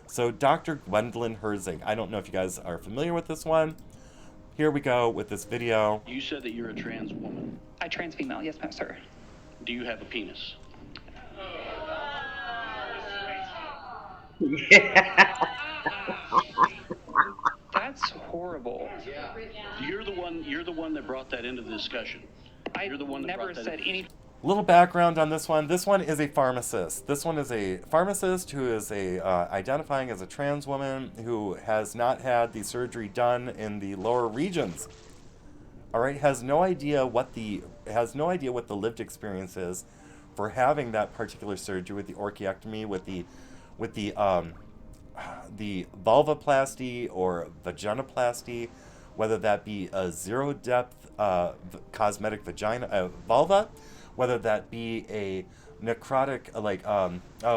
So Dr. Gwendolyn Herzig, I don't know if you guys are familiar with this one. Here we go with this video. You said that you're a trans woman. A trans female, yes, ma'am, sir. Do you have a penis? That's horrible. You're the one that brought that into the discussion. You're the one that never said any. Little background on this one. This one is a pharmacist. This one is a pharmacist who is identifying as a trans woman who has not had the surgery done in the lower regions. All right, has no idea what the lived experience is for having that particular surgery with the orchiectomy, with the vulvoplasty or vaginoplasty, whether that be a zero depth cosmetic vagina vulva, whether that be a necrotic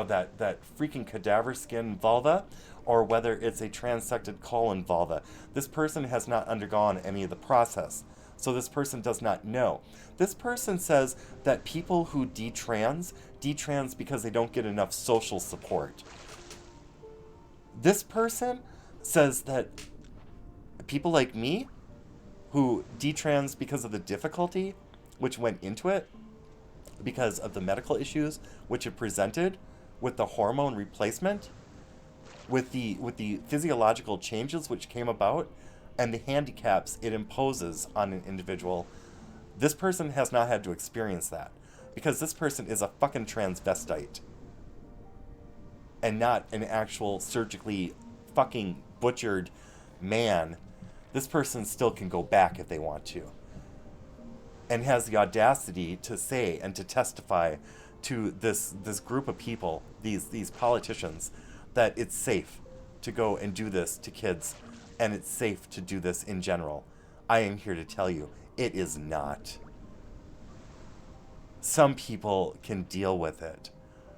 that freaking cadaver skin vulva, or whether it's a transected colon vulva. This person has not undergone any of the process, so this person does not know. This person says that people who detrans because they don't get enough social support. This person says that people like me, who detrans because of the difficulty which went into it, because of the medical issues which it presented with the hormone replacement, with the physiological changes which came about, and the handicaps it imposes on an individual, this person has not had to experience that, because this person is a fucking transvestite and not an actual surgically fucking butchered man. This person still can go back if they want to, and has the audacity to say and to testify to this group of people, these politicians, that it's safe to go and do this to kids, and it's safe to do this in general. I am here to tell you, it is not. Some people can deal with it.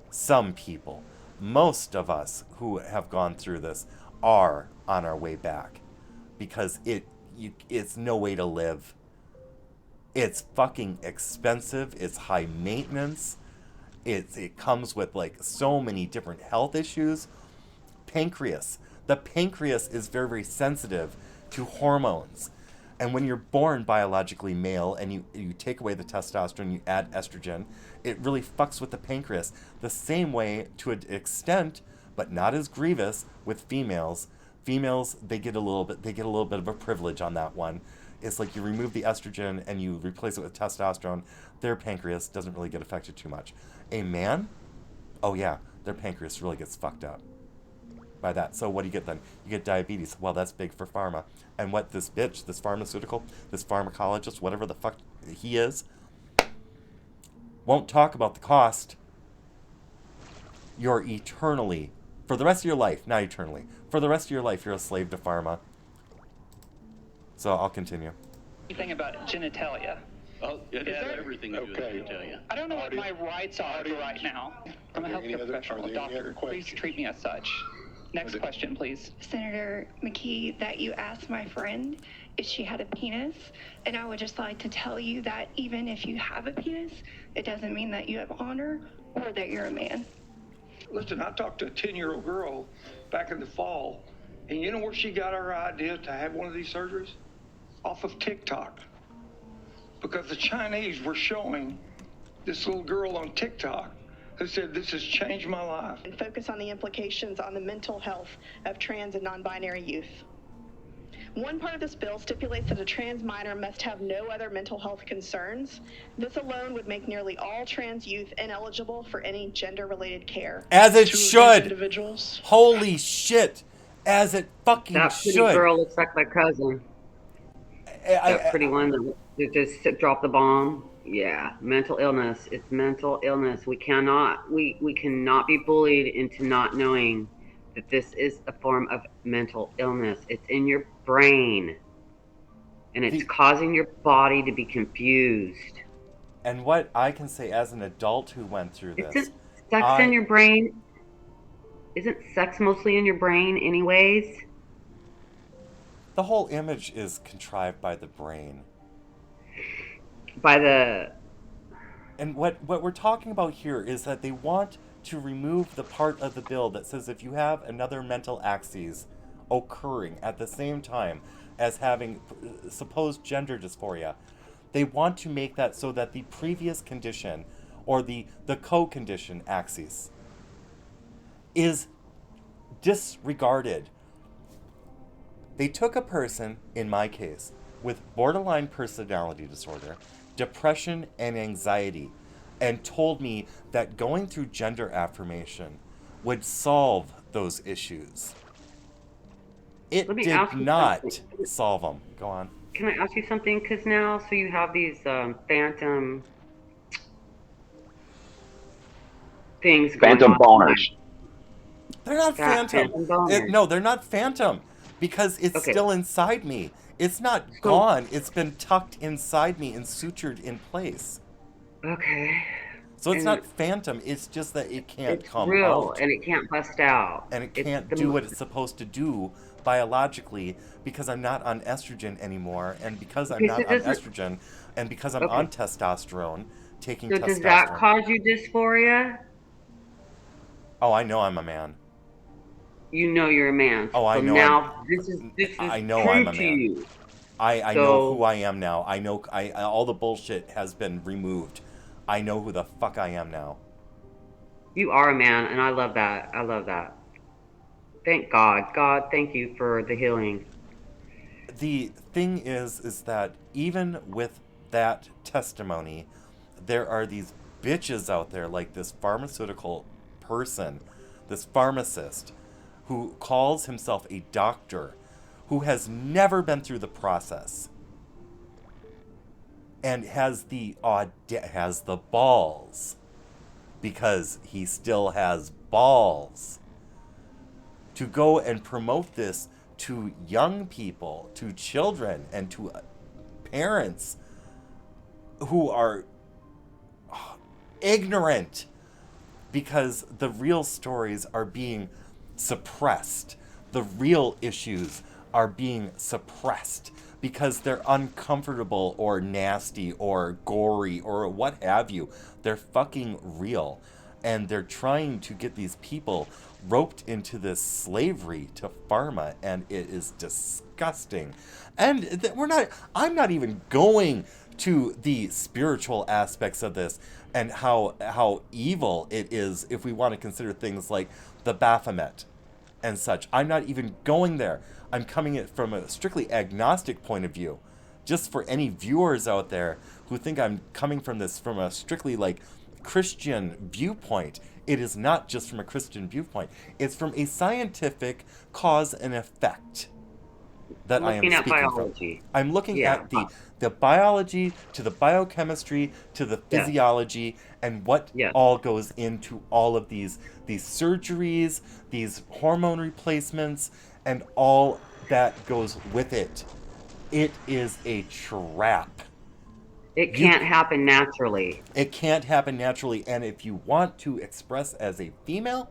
Some people. Most of us who have gone through this are on our way back, because it's no way to live. It's fucking expensive. It's high maintenance. It comes with, like, so many different health issues. Pancreas. The pancreas is very, very sensitive to hormones. And when you're born biologically male and you take away the testosterone, you add estrogen, it really fucks with the pancreas. The same way, to an extent, but not as grievous, with females. Females, they get a little bit of a privilege on that one. It's like you remove the estrogen and you replace it with testosterone, their pancreas doesn't really get affected too much. A man, oh yeah, their pancreas really gets fucked up by that. So what do you get then? You get diabetes. Well, that's big for pharma. And what this bitch, this pharmaceutical, this pharmacologist, whatever the fuck he is, won't talk about the cost. You're eternally For the rest of your life, not eternally. For the rest of your life, you're a slave to pharma. So I'll continue. Anything about genitalia? Oh, it has everything to do with genitalia. I don't know what my rights are right now. I'm a healthcare professional, a doctor. Please treat me as such. Next question, please. Senator McKee, that you asked my friend if she had a penis, and I would just like to tell you that even if you have a penis, it doesn't mean that you have honor or that you're a man. Listen, I talked to a 10-year-old girl back in the fall, and you know where she got her idea to have one of these surgeries? Off of TikTok. Because the Chinese were showing this little girl on TikTok who said, "This has changed my life." And focus on the implications on the mental health of trans and non-binary youth. One part of this bill stipulates that a trans minor must have no other mental health concerns. This alone would make nearly all trans youth ineligible for any gender-related care. As it Two of these should. individuals. Holy shit. As it fucking That pretty should. girl looks like my cousin. That pretty one that just dropped the bomb. Yeah, mental illness. It's mental illness. We cannot be bullied into not knowing that this is a form of mental illness. It's in your brain, and it's causing your body to be confused. And what I can say as an adult who went through this, Isn't sex in your brain? Isn't sex mostly in your brain, anyways? the whole image is contrived by the brain. And what we're talking about here is that they want to remove the part of the bill that says if you have another mental axis occurring at the same time as having supposed gender dysphoria, they want to make that so that the previous condition or the co-condition axis is disregarded. They took a person, in my case, with borderline personality disorder, depression, and anxiety, and told me that going through gender affirmation would solve those issues. It did not solve them. Go on. Can I ask you something? Because now, so you have these phantom things going Phantom on. boners. They're not phantom. No, they're not phantom because it's still inside me. It's not gone. It's been tucked inside me and sutured in place. Okay. So it's not phantom. It's just that it can't come real, out. and it can't bust out. And it can't do what it's supposed to do biologically because I'm not on estrogen anymore, and because I'm not on estrogen, and because I'm on testosterone, taking testosterone. Does that cause you dysphoria? Oh, I know I'm a man. You know you're a man. Oh, I know. Now this is I know true I'm a to man. you. I know who I am now. I know all the bullshit has been removed. I know who the fuck I am now. You are a man, and I love that. I love that. Thank God. God, thank you for the healing. The thing is that even with that testimony, there are these bitches out there like this pharmaceutical person, this pharmacist, who calls himself a doctor, who has never been through the process, and has the balls, because he still has balls, to go and promote this to young people, to children, and to parents who are ignorant because the real stories are being suppressed. The real issues are being suppressed because they're uncomfortable or nasty or gory or what have you. They're fucking real. And they're trying to get these people roped into this slavery to pharma, and it is disgusting. And I'm not even going to the spiritual aspects of this and how evil it is if we want to consider things like the Baphomet and such. I'm not even going there. I'm coming at it from a strictly agnostic point of view. Just for any viewers out there who think I'm coming from this from a strictly like Christian viewpoint, it is not just from a Christian viewpoint. It's from a scientific cause and effect that I am speaking from. I'm looking at the biology to the biochemistry to the Yes. physiology and what Yes. all goes into all of these surgeries, these hormone replacements, and all that goes with it. It is a trap. It can't happen naturally. It can't happen naturally. And if you want to express as a female,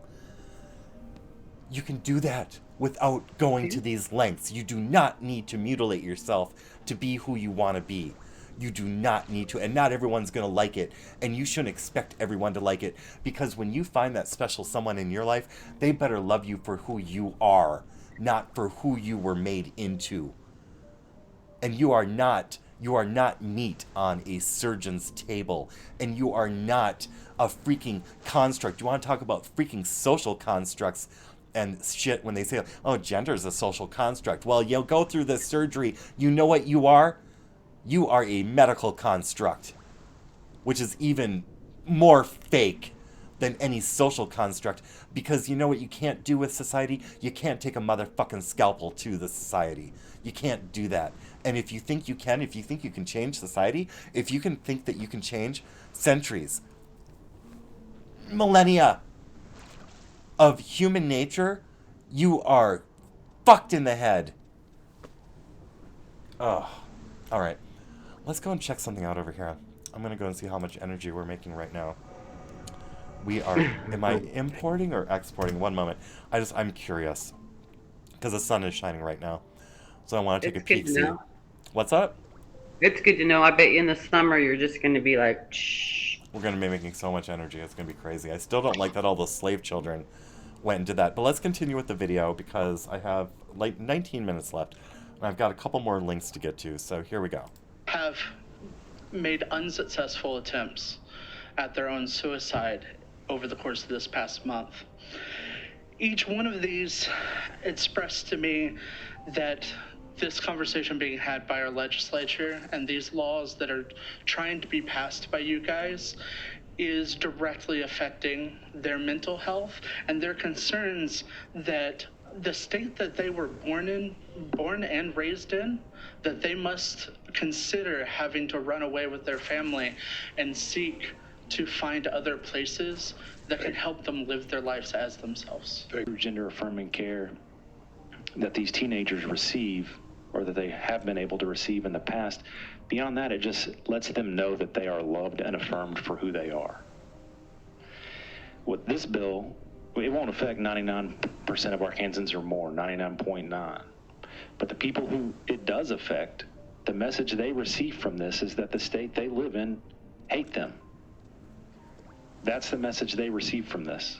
you can do that without going to these lengths. You do not need to mutilate yourself to be who you want to be. You do not need to. And not everyone's going to like it. And you shouldn't expect everyone to like it. Because when you find that special someone in your life, they better love you for who you are, not for who you were made into. And you are not meat on a surgeon's table. And you are not a freaking construct. You want to talk about freaking social constructs and shit when they say, oh, gender is a social construct. Well, you'll go through this surgery. You know what you are? You are a medical construct, which is even more fake than any social construct. Because you know what you can't do with society? You can't take a motherfucking scalpel to the society. You can't do that. And if you think you can, if you think you can change society, if you can think that you can change centuries, millennia of human nature, you are fucked in the head. Oh, all right. Let's go and check something out over here. I'm going to go and see how much energy we're making right now. We are, am I importing or exporting? One moment. I'm curious. Because the sun is shining right now. So I want to take a peek. See. What's up? It's good to know. I bet you in the summer you're just going to be like, shh. We're going to be making so much energy. It's going to be crazy. I still don't like that all those slave children went and did that. But let's continue with the video because I have like 19 minutes left. And I've got a couple more links to get to. So here we go. Have made unsuccessful attempts at their own suicide over the course of this past month. Each one of these expressed to me that this conversation being had by our legislature and these laws that are trying to be passed by you guys is directly affecting their mental health and their concerns that the state that they were born and raised in, that they must consider having to run away with their family and seek to find other places that can help them live their lives as themselves. Gender affirming care that these teenagers receive or that they have been able to receive in the past, beyond that, it just lets them know that they are loved and affirmed for who they are. With this bill, it won't affect 99% of Arkansans or more, 99.9. But the people who it does affect, the message they receive from this is that the state they live in hate them. That's the message they receive from this.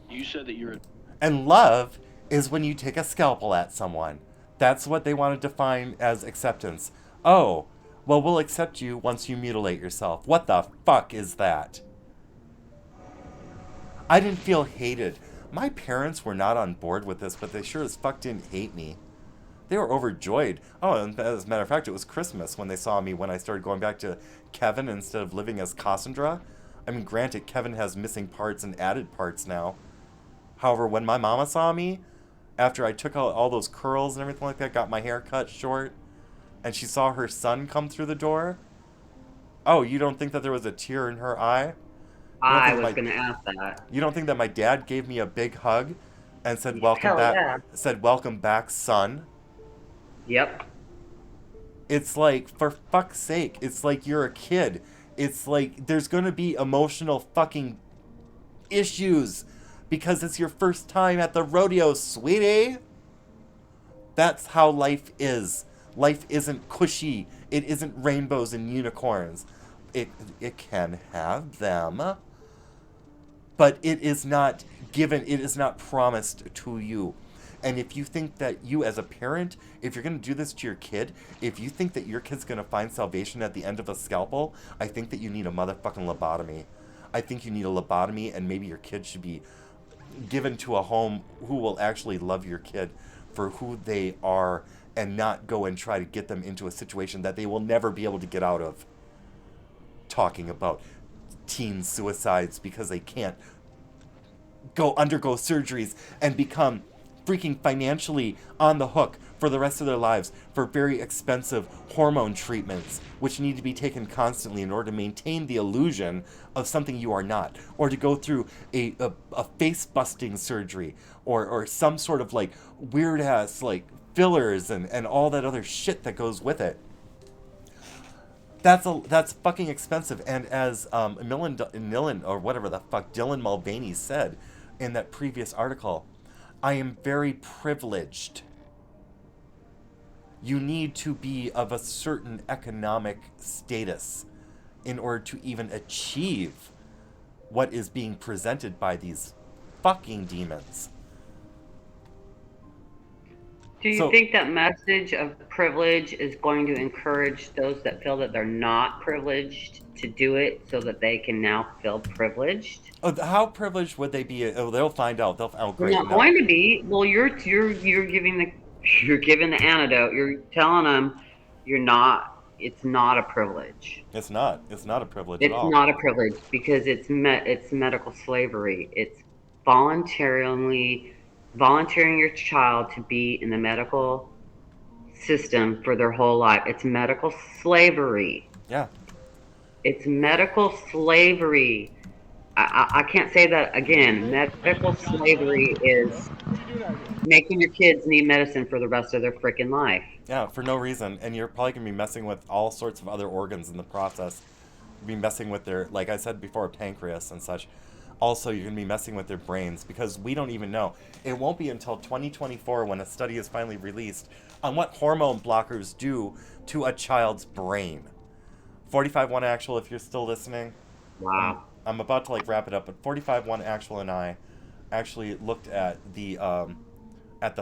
You said that you're... And love is when you take a scalpel at someone. That's what they want to define as acceptance. Oh, well, we'll accept you once you mutilate yourself. What the fuck is that? I didn't feel hated. My parents were not on board with this, but they sure as fuck didn't hate me. They were overjoyed. Oh, and as a matter of fact, it was Christmas when they saw me when I started going back to Kevin instead of living as Cassandra. I mean, granted, Kevin has missing parts and added parts now. However, when my mama saw me, after I took out all those curls and everything like that, got my hair cut short, and she saw her son come through the door, oh, you don't think that there was a tear in her eye? I was going to ask that. You don't think that my dad gave me a big hug and said, welcome Hell back, yeah. said, welcome back, son? Yep. It's like, for fuck's sake, it's like you're a kid. It's like there's going to be emotional fucking issues because it's your first time at the rodeo, sweetie. That's how life is. Life isn't cushy. It isn't rainbows and unicorns. It can have them, but it is not given, it is not promised to you. And if you think that you as a parent, if you're going to do this to your kid, if you think that your kid's going to find salvation at the end of a scalpel, I think that you need a motherfucking lobotomy. I think you need a lobotomy, and maybe your kid should be given to a home who will actually love your kid for who they are and not go and try to get them into a situation that they will never be able to get out of. Talking about teen suicides because they can't undergo surgeries and become freaking financially on the hook for the rest of their lives for very expensive hormone treatments, which need to be taken constantly in order to maintain the illusion of something you are not, or to go through a face-busting surgery, or some sort of like weird-ass like fillers and all that other shit that goes with it. That's fucking expensive. And as Dylan or whatever the fuck Dylan Mulvaney said in that previous article, I am very privileged. You need to be of a certain economic status in order to even achieve what is being presented by these fucking demons. Do you think that message of privilege is going to encourage those that feel that they're not privileged to do it so that they can now feel privileged? Oh, how privileged would they be? Oh, they'll find out. Oh, great. They're not going to be. Well, you're giving the antidote. You're telling them you're not. It's not a privilege. It's not. It's not a privilege at all. It's not a privilege because it's medical slavery. It's volunteering your child to be in the medical system for their whole life. It's medical slavery. Yeah. It's medical slavery. I can't say that again. Medical slavery is making your kids need medicine for the rest of their freaking life. Yeah, for no reason. And you're probably going to be messing with all sorts of other organs in the process. Be messing with their, like I said before, pancreas and such. Also, you're going to be messing with their brains because we don't even know. It won't be until 2024 when a study is finally released on what hormone blockers do to a child's brain. 45-1 Actual, if you're still listening. Wow. I'm about to like wrap it up, but 45-1 Actual and I actually looked at the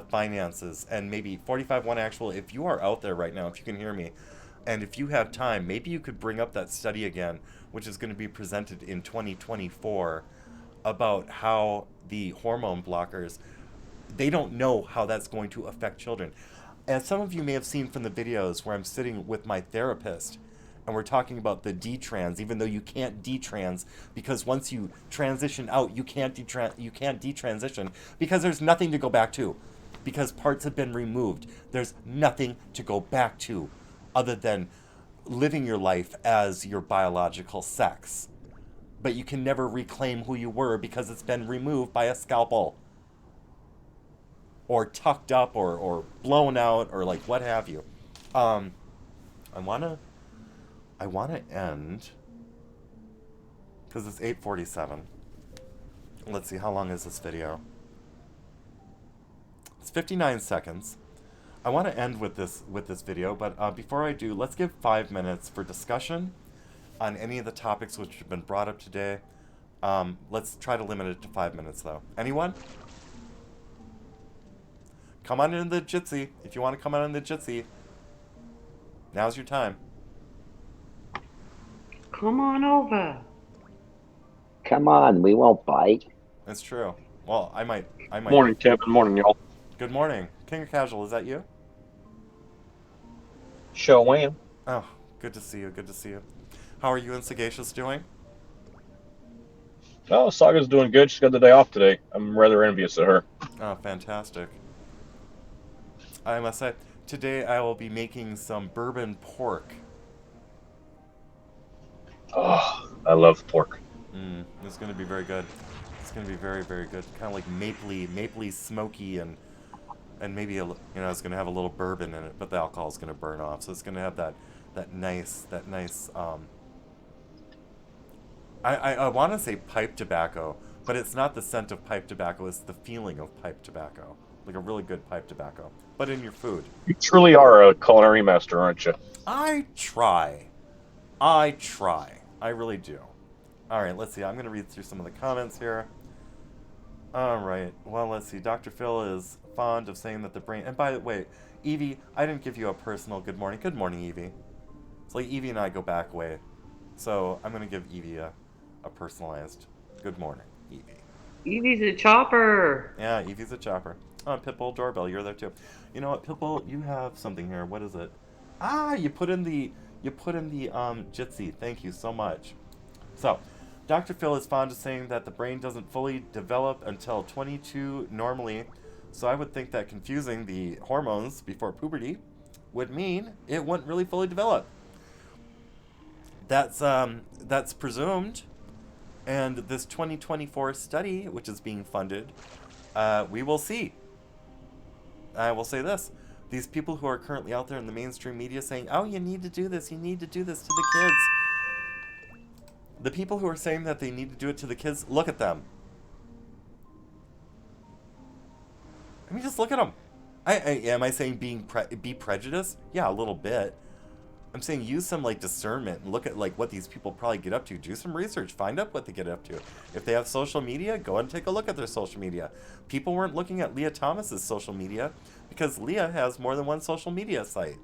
finances, and maybe 45-1 Actual, if you are out there right now, if you can hear me, and if you have time, maybe you could bring up that study again, which is going to be presented in 2024, about how the hormone blockers, they don't know how that's going to affect children. As some of you may have seen from the videos where I'm sitting with my therapist, and we're talking about the detrans, even though you can't detrans, because once you transition out, you can't detransition, because there's nothing to go back to, because parts have been removed. There's nothing to go back to other than living your life as your biological sex. But you can never reclaim who you were because it's been removed by a scalpel, or tucked up, or blown out, or like what have you. I want to end, because it's 8:47. Let's see, how long is this video? It's 59 seconds. I want to end with this video, but before I do, let's give 5 minutes for discussion on any of the topics which have been brought up today. Let's try to limit it to 5 minutes, though. Anyone? Come on in the Jitsi. If you want to come on in the Jitsi, now's your time. Come on over. Come on, we won't bite. That's true. Well, I might. Morning, Kevin. Morning, y'all. Good morning. King of Casual, is that you? Show am. Oh, good to see you. Good to see you. How are you and Sagacious doing? Oh, Saga's doing good. She's got the day off today. I'm rather envious of her. Oh, fantastic. I must say, today I will be making some bourbon pork. Oh, I love pork. It's going to be very good. It's going to be very, very good. Kind of like mapley, smoky, and maybe it's going to have a little bourbon in it, but the alcohol is going to burn off. So it's going to have that nice. I want to say pipe tobacco, but it's not the scent of pipe tobacco. It's the feeling of pipe tobacco, like a really good pipe tobacco, but in your food. You truly are a culinary master, aren't you? I try. I really do. All right, let's see. I'm going to read through some of the comments here. All right. Well, let's see. Dr. Phil is fond of saying that the brain... And by the way, Evie, I didn't give you a personal good morning. Good morning, Evie. It's like Evie and I go back way. So I'm going to give Evie a personalized good morning, Evie. Evie's a chopper. Yeah, Evie's a chopper. Oh, Pitbull Doorbell, you're there too. You know what, Pitbull, you have something here. What is it? Ah, you put in the Jitsi. Thank you so much. So, Dr. Phil is fond of saying that the brain doesn't fully develop until 22 normally, So I would think that confusing the hormones before puberty would mean it wouldn't really fully develop. That's presumed. And this 2024 study, which is being funded, we will see. I will say this. These people who are currently out there in the mainstream media saying, oh, you need to do this to the kids. The people who are saying that they need to do it to the kids, look at them. I mean, just look at them. Am I saying be prejudiced? Yeah, a little bit. I'm saying use some like discernment and look at like what these people probably get up to. Do some research, find out what they get up to. If they have social media, go and take a look at their social media. People weren't looking at Leah Thomas's social media because Leah has more than one social media site.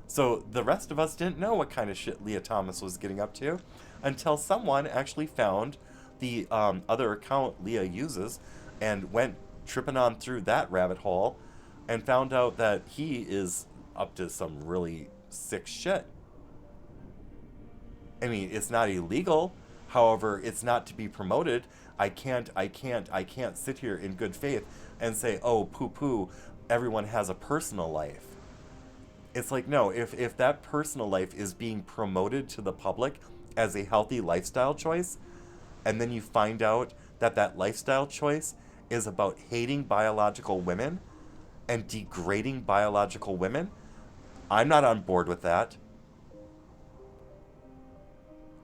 So the rest of us didn't know what kind of shit Leah Thomas was getting up to until someone actually found the other account Leah uses and went tripping on through that rabbit hole and found out that he is up to some really sick shit. I mean, it's not illegal. However, it's not to be promoted. I can't sit here in good faith and say, oh, poo-poo, everyone has a personal life. It's like, no, if that personal life is being promoted to the public as a healthy lifestyle choice, and then you find out that that lifestyle choice is about hating biological women and degrading biological women, I'm not on board with that.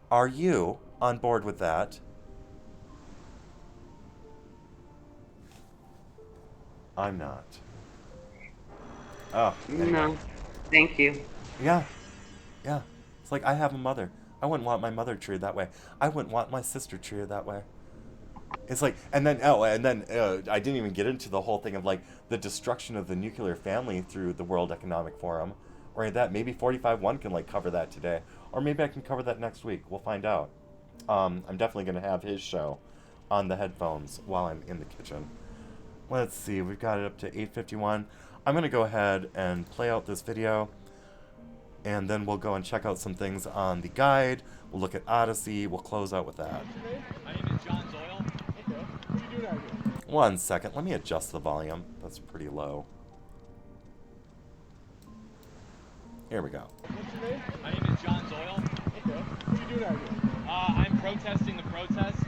Are you on board with that? I'm not. Oh, anyway. No, thank you. Yeah. It's like I have a mother. I wouldn't want my mother treated that way. I wouldn't want my sister treated that way. It's like, and then I didn't even get into the whole thing of like the destruction of the nuclear family through the World Economic Forum, or that maybe 45.1 can like cover that today, or maybe I can cover that next week. We'll find out. I'm definitely going to have his show on the headphones while I'm in the kitchen. Let's see, we've got it up to 8:51. I'm going to go ahead and play out this video, and then we'll go and check out some things on the guide. We'll look at Odysee. We'll close out with that. My name is John Doyle. Okay. What are you doing out here? 1 second. Let me adjust the volume. That's pretty low. Here we go. What's your name? My name is John Doyle. Okay. What are you doing out here? I'm protesting the protest.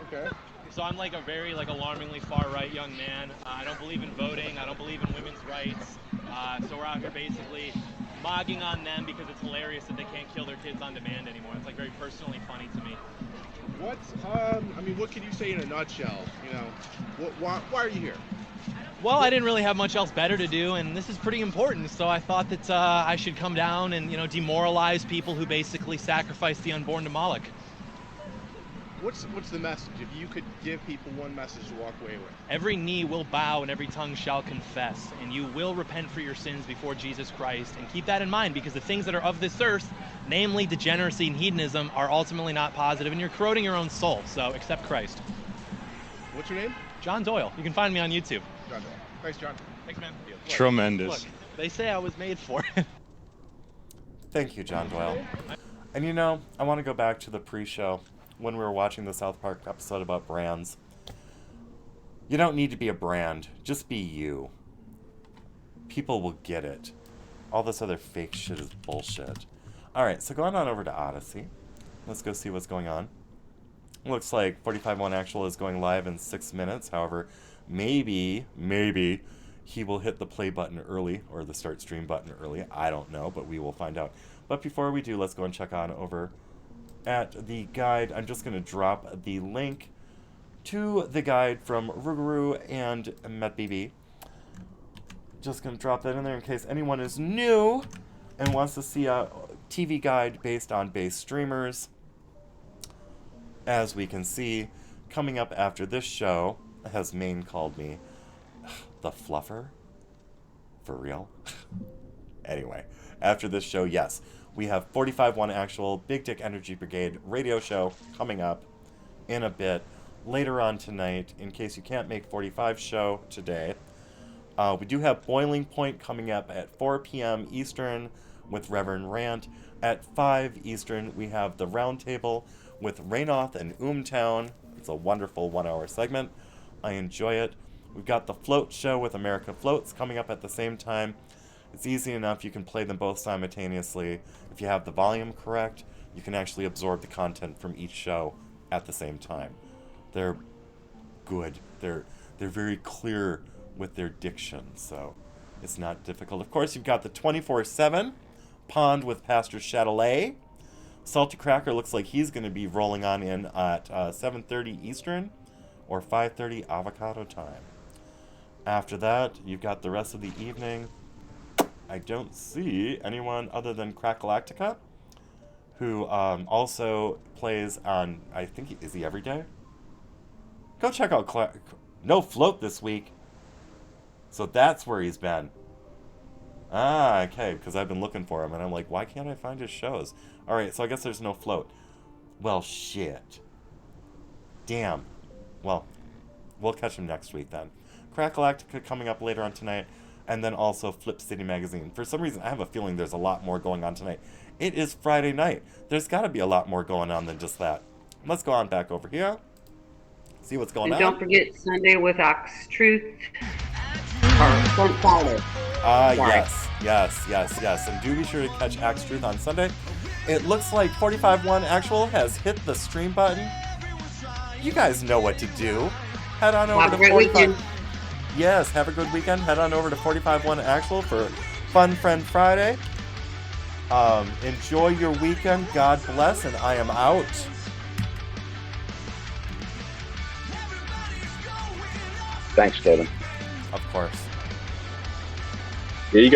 Okay. So I'm like a very alarmingly far-right young man. I don't believe in voting. I don't believe in women's rights. So we're out here basically mogging on them because it's hilarious that they can't kill their kids on demand anymore. It's like very personally funny to me. What can you say in a nutshell? You know, why are you here? Well, I didn't really have much else better to do, and this is pretty important. So I thought that I should come down and demoralize people who basically sacrifice the unborn to Moloch. What's the message? If you could give people one message to walk away with. Every knee will bow and every tongue shall confess, and you will repent for your sins before Jesus Christ. And keep that in mind, because the things that are of this earth, namely degeneracy and hedonism, are ultimately not positive, and you're corroding your own soul. So accept Christ. What's your name? John Doyle. You can find me on YouTube. John Doyle. Thanks, John. Thanks, man. Look, Tremendous. Look, they say I was made for it. Thank you, John Doyle. And I want to go back to the pre-show when we were watching the South Park episode about brands. You don't need to be a brand. Just be you. People will get it. All this other fake shit is bullshit. Alright, so going on over to Odysee. Let's go see what's going on. Looks like 45.1 Actual is going live in 6 minutes. However, maybe he will hit the play button early or the start stream button early. I don't know, but we will find out. But before we do, let's go and check on over at the guide. I'm just going to drop the link to the guide from Rougarou and MetBB. Just going to drop that in there in case anyone is new and wants to see a TV guide based on base streamers. As we can see, coming up after this show, as Maine called me, the fluffer? For real? Anyway, after this show, yes, we have 45.1 Actual Big Dick Energy Brigade radio show coming up in a bit later on tonight. In case you can't make 45 show today, we do have Boiling Point coming up at 4 p.m. Eastern with Reverend Rant. At 5 Eastern, we have the Roundtable with Rainoth and Oomtown. It's a wonderful 1 hour segment. I enjoy it. We've got the Float Show with America Floats coming up at the same time. It's easy enough. You can play them both simultaneously. If you have the volume correct, you can actually absorb the content from each show at the same time. They're good. They're very clear with their diction, so it's not difficult. Of course, you've got the 24/7 Pond with Pastor Chatelet. Salty Cracker looks like he's going to be rolling on in at 7:30 Eastern or 5:30 Avocado time. After that, you've got the rest of the evening. I don't see anyone other than Crackalactica, who also plays on, I think, is he every day? Go check out No Float this week. So that's where he's been. Ah, okay, because I've been looking for him, and I'm like, why can't I find his shows? Alright, so I guess there's no Float. Well, shit. Damn. Well, we'll catch him next week then. Crackalactica coming up later on tonight, and then also Flip City Magazine. For some reason, I have a feeling there's a lot more going on tonight. It is Friday night. There's got to be a lot more going on than just that. Let's go on back over here. See what's going on. And don't forget Sunday with Axe Truth. Friday. Yes. And do be sure to catch Axe Truth on Sunday. It looks like 45.1 Actual has hit the stream button. You guys know what to do. Head on over to 45. Yes, have a good weekend. Head on over to 45.1 Actual for Fun Friend Friday. Enjoy your weekend. God bless, and I am out. Thanks, Kevin. Of course. Here you go.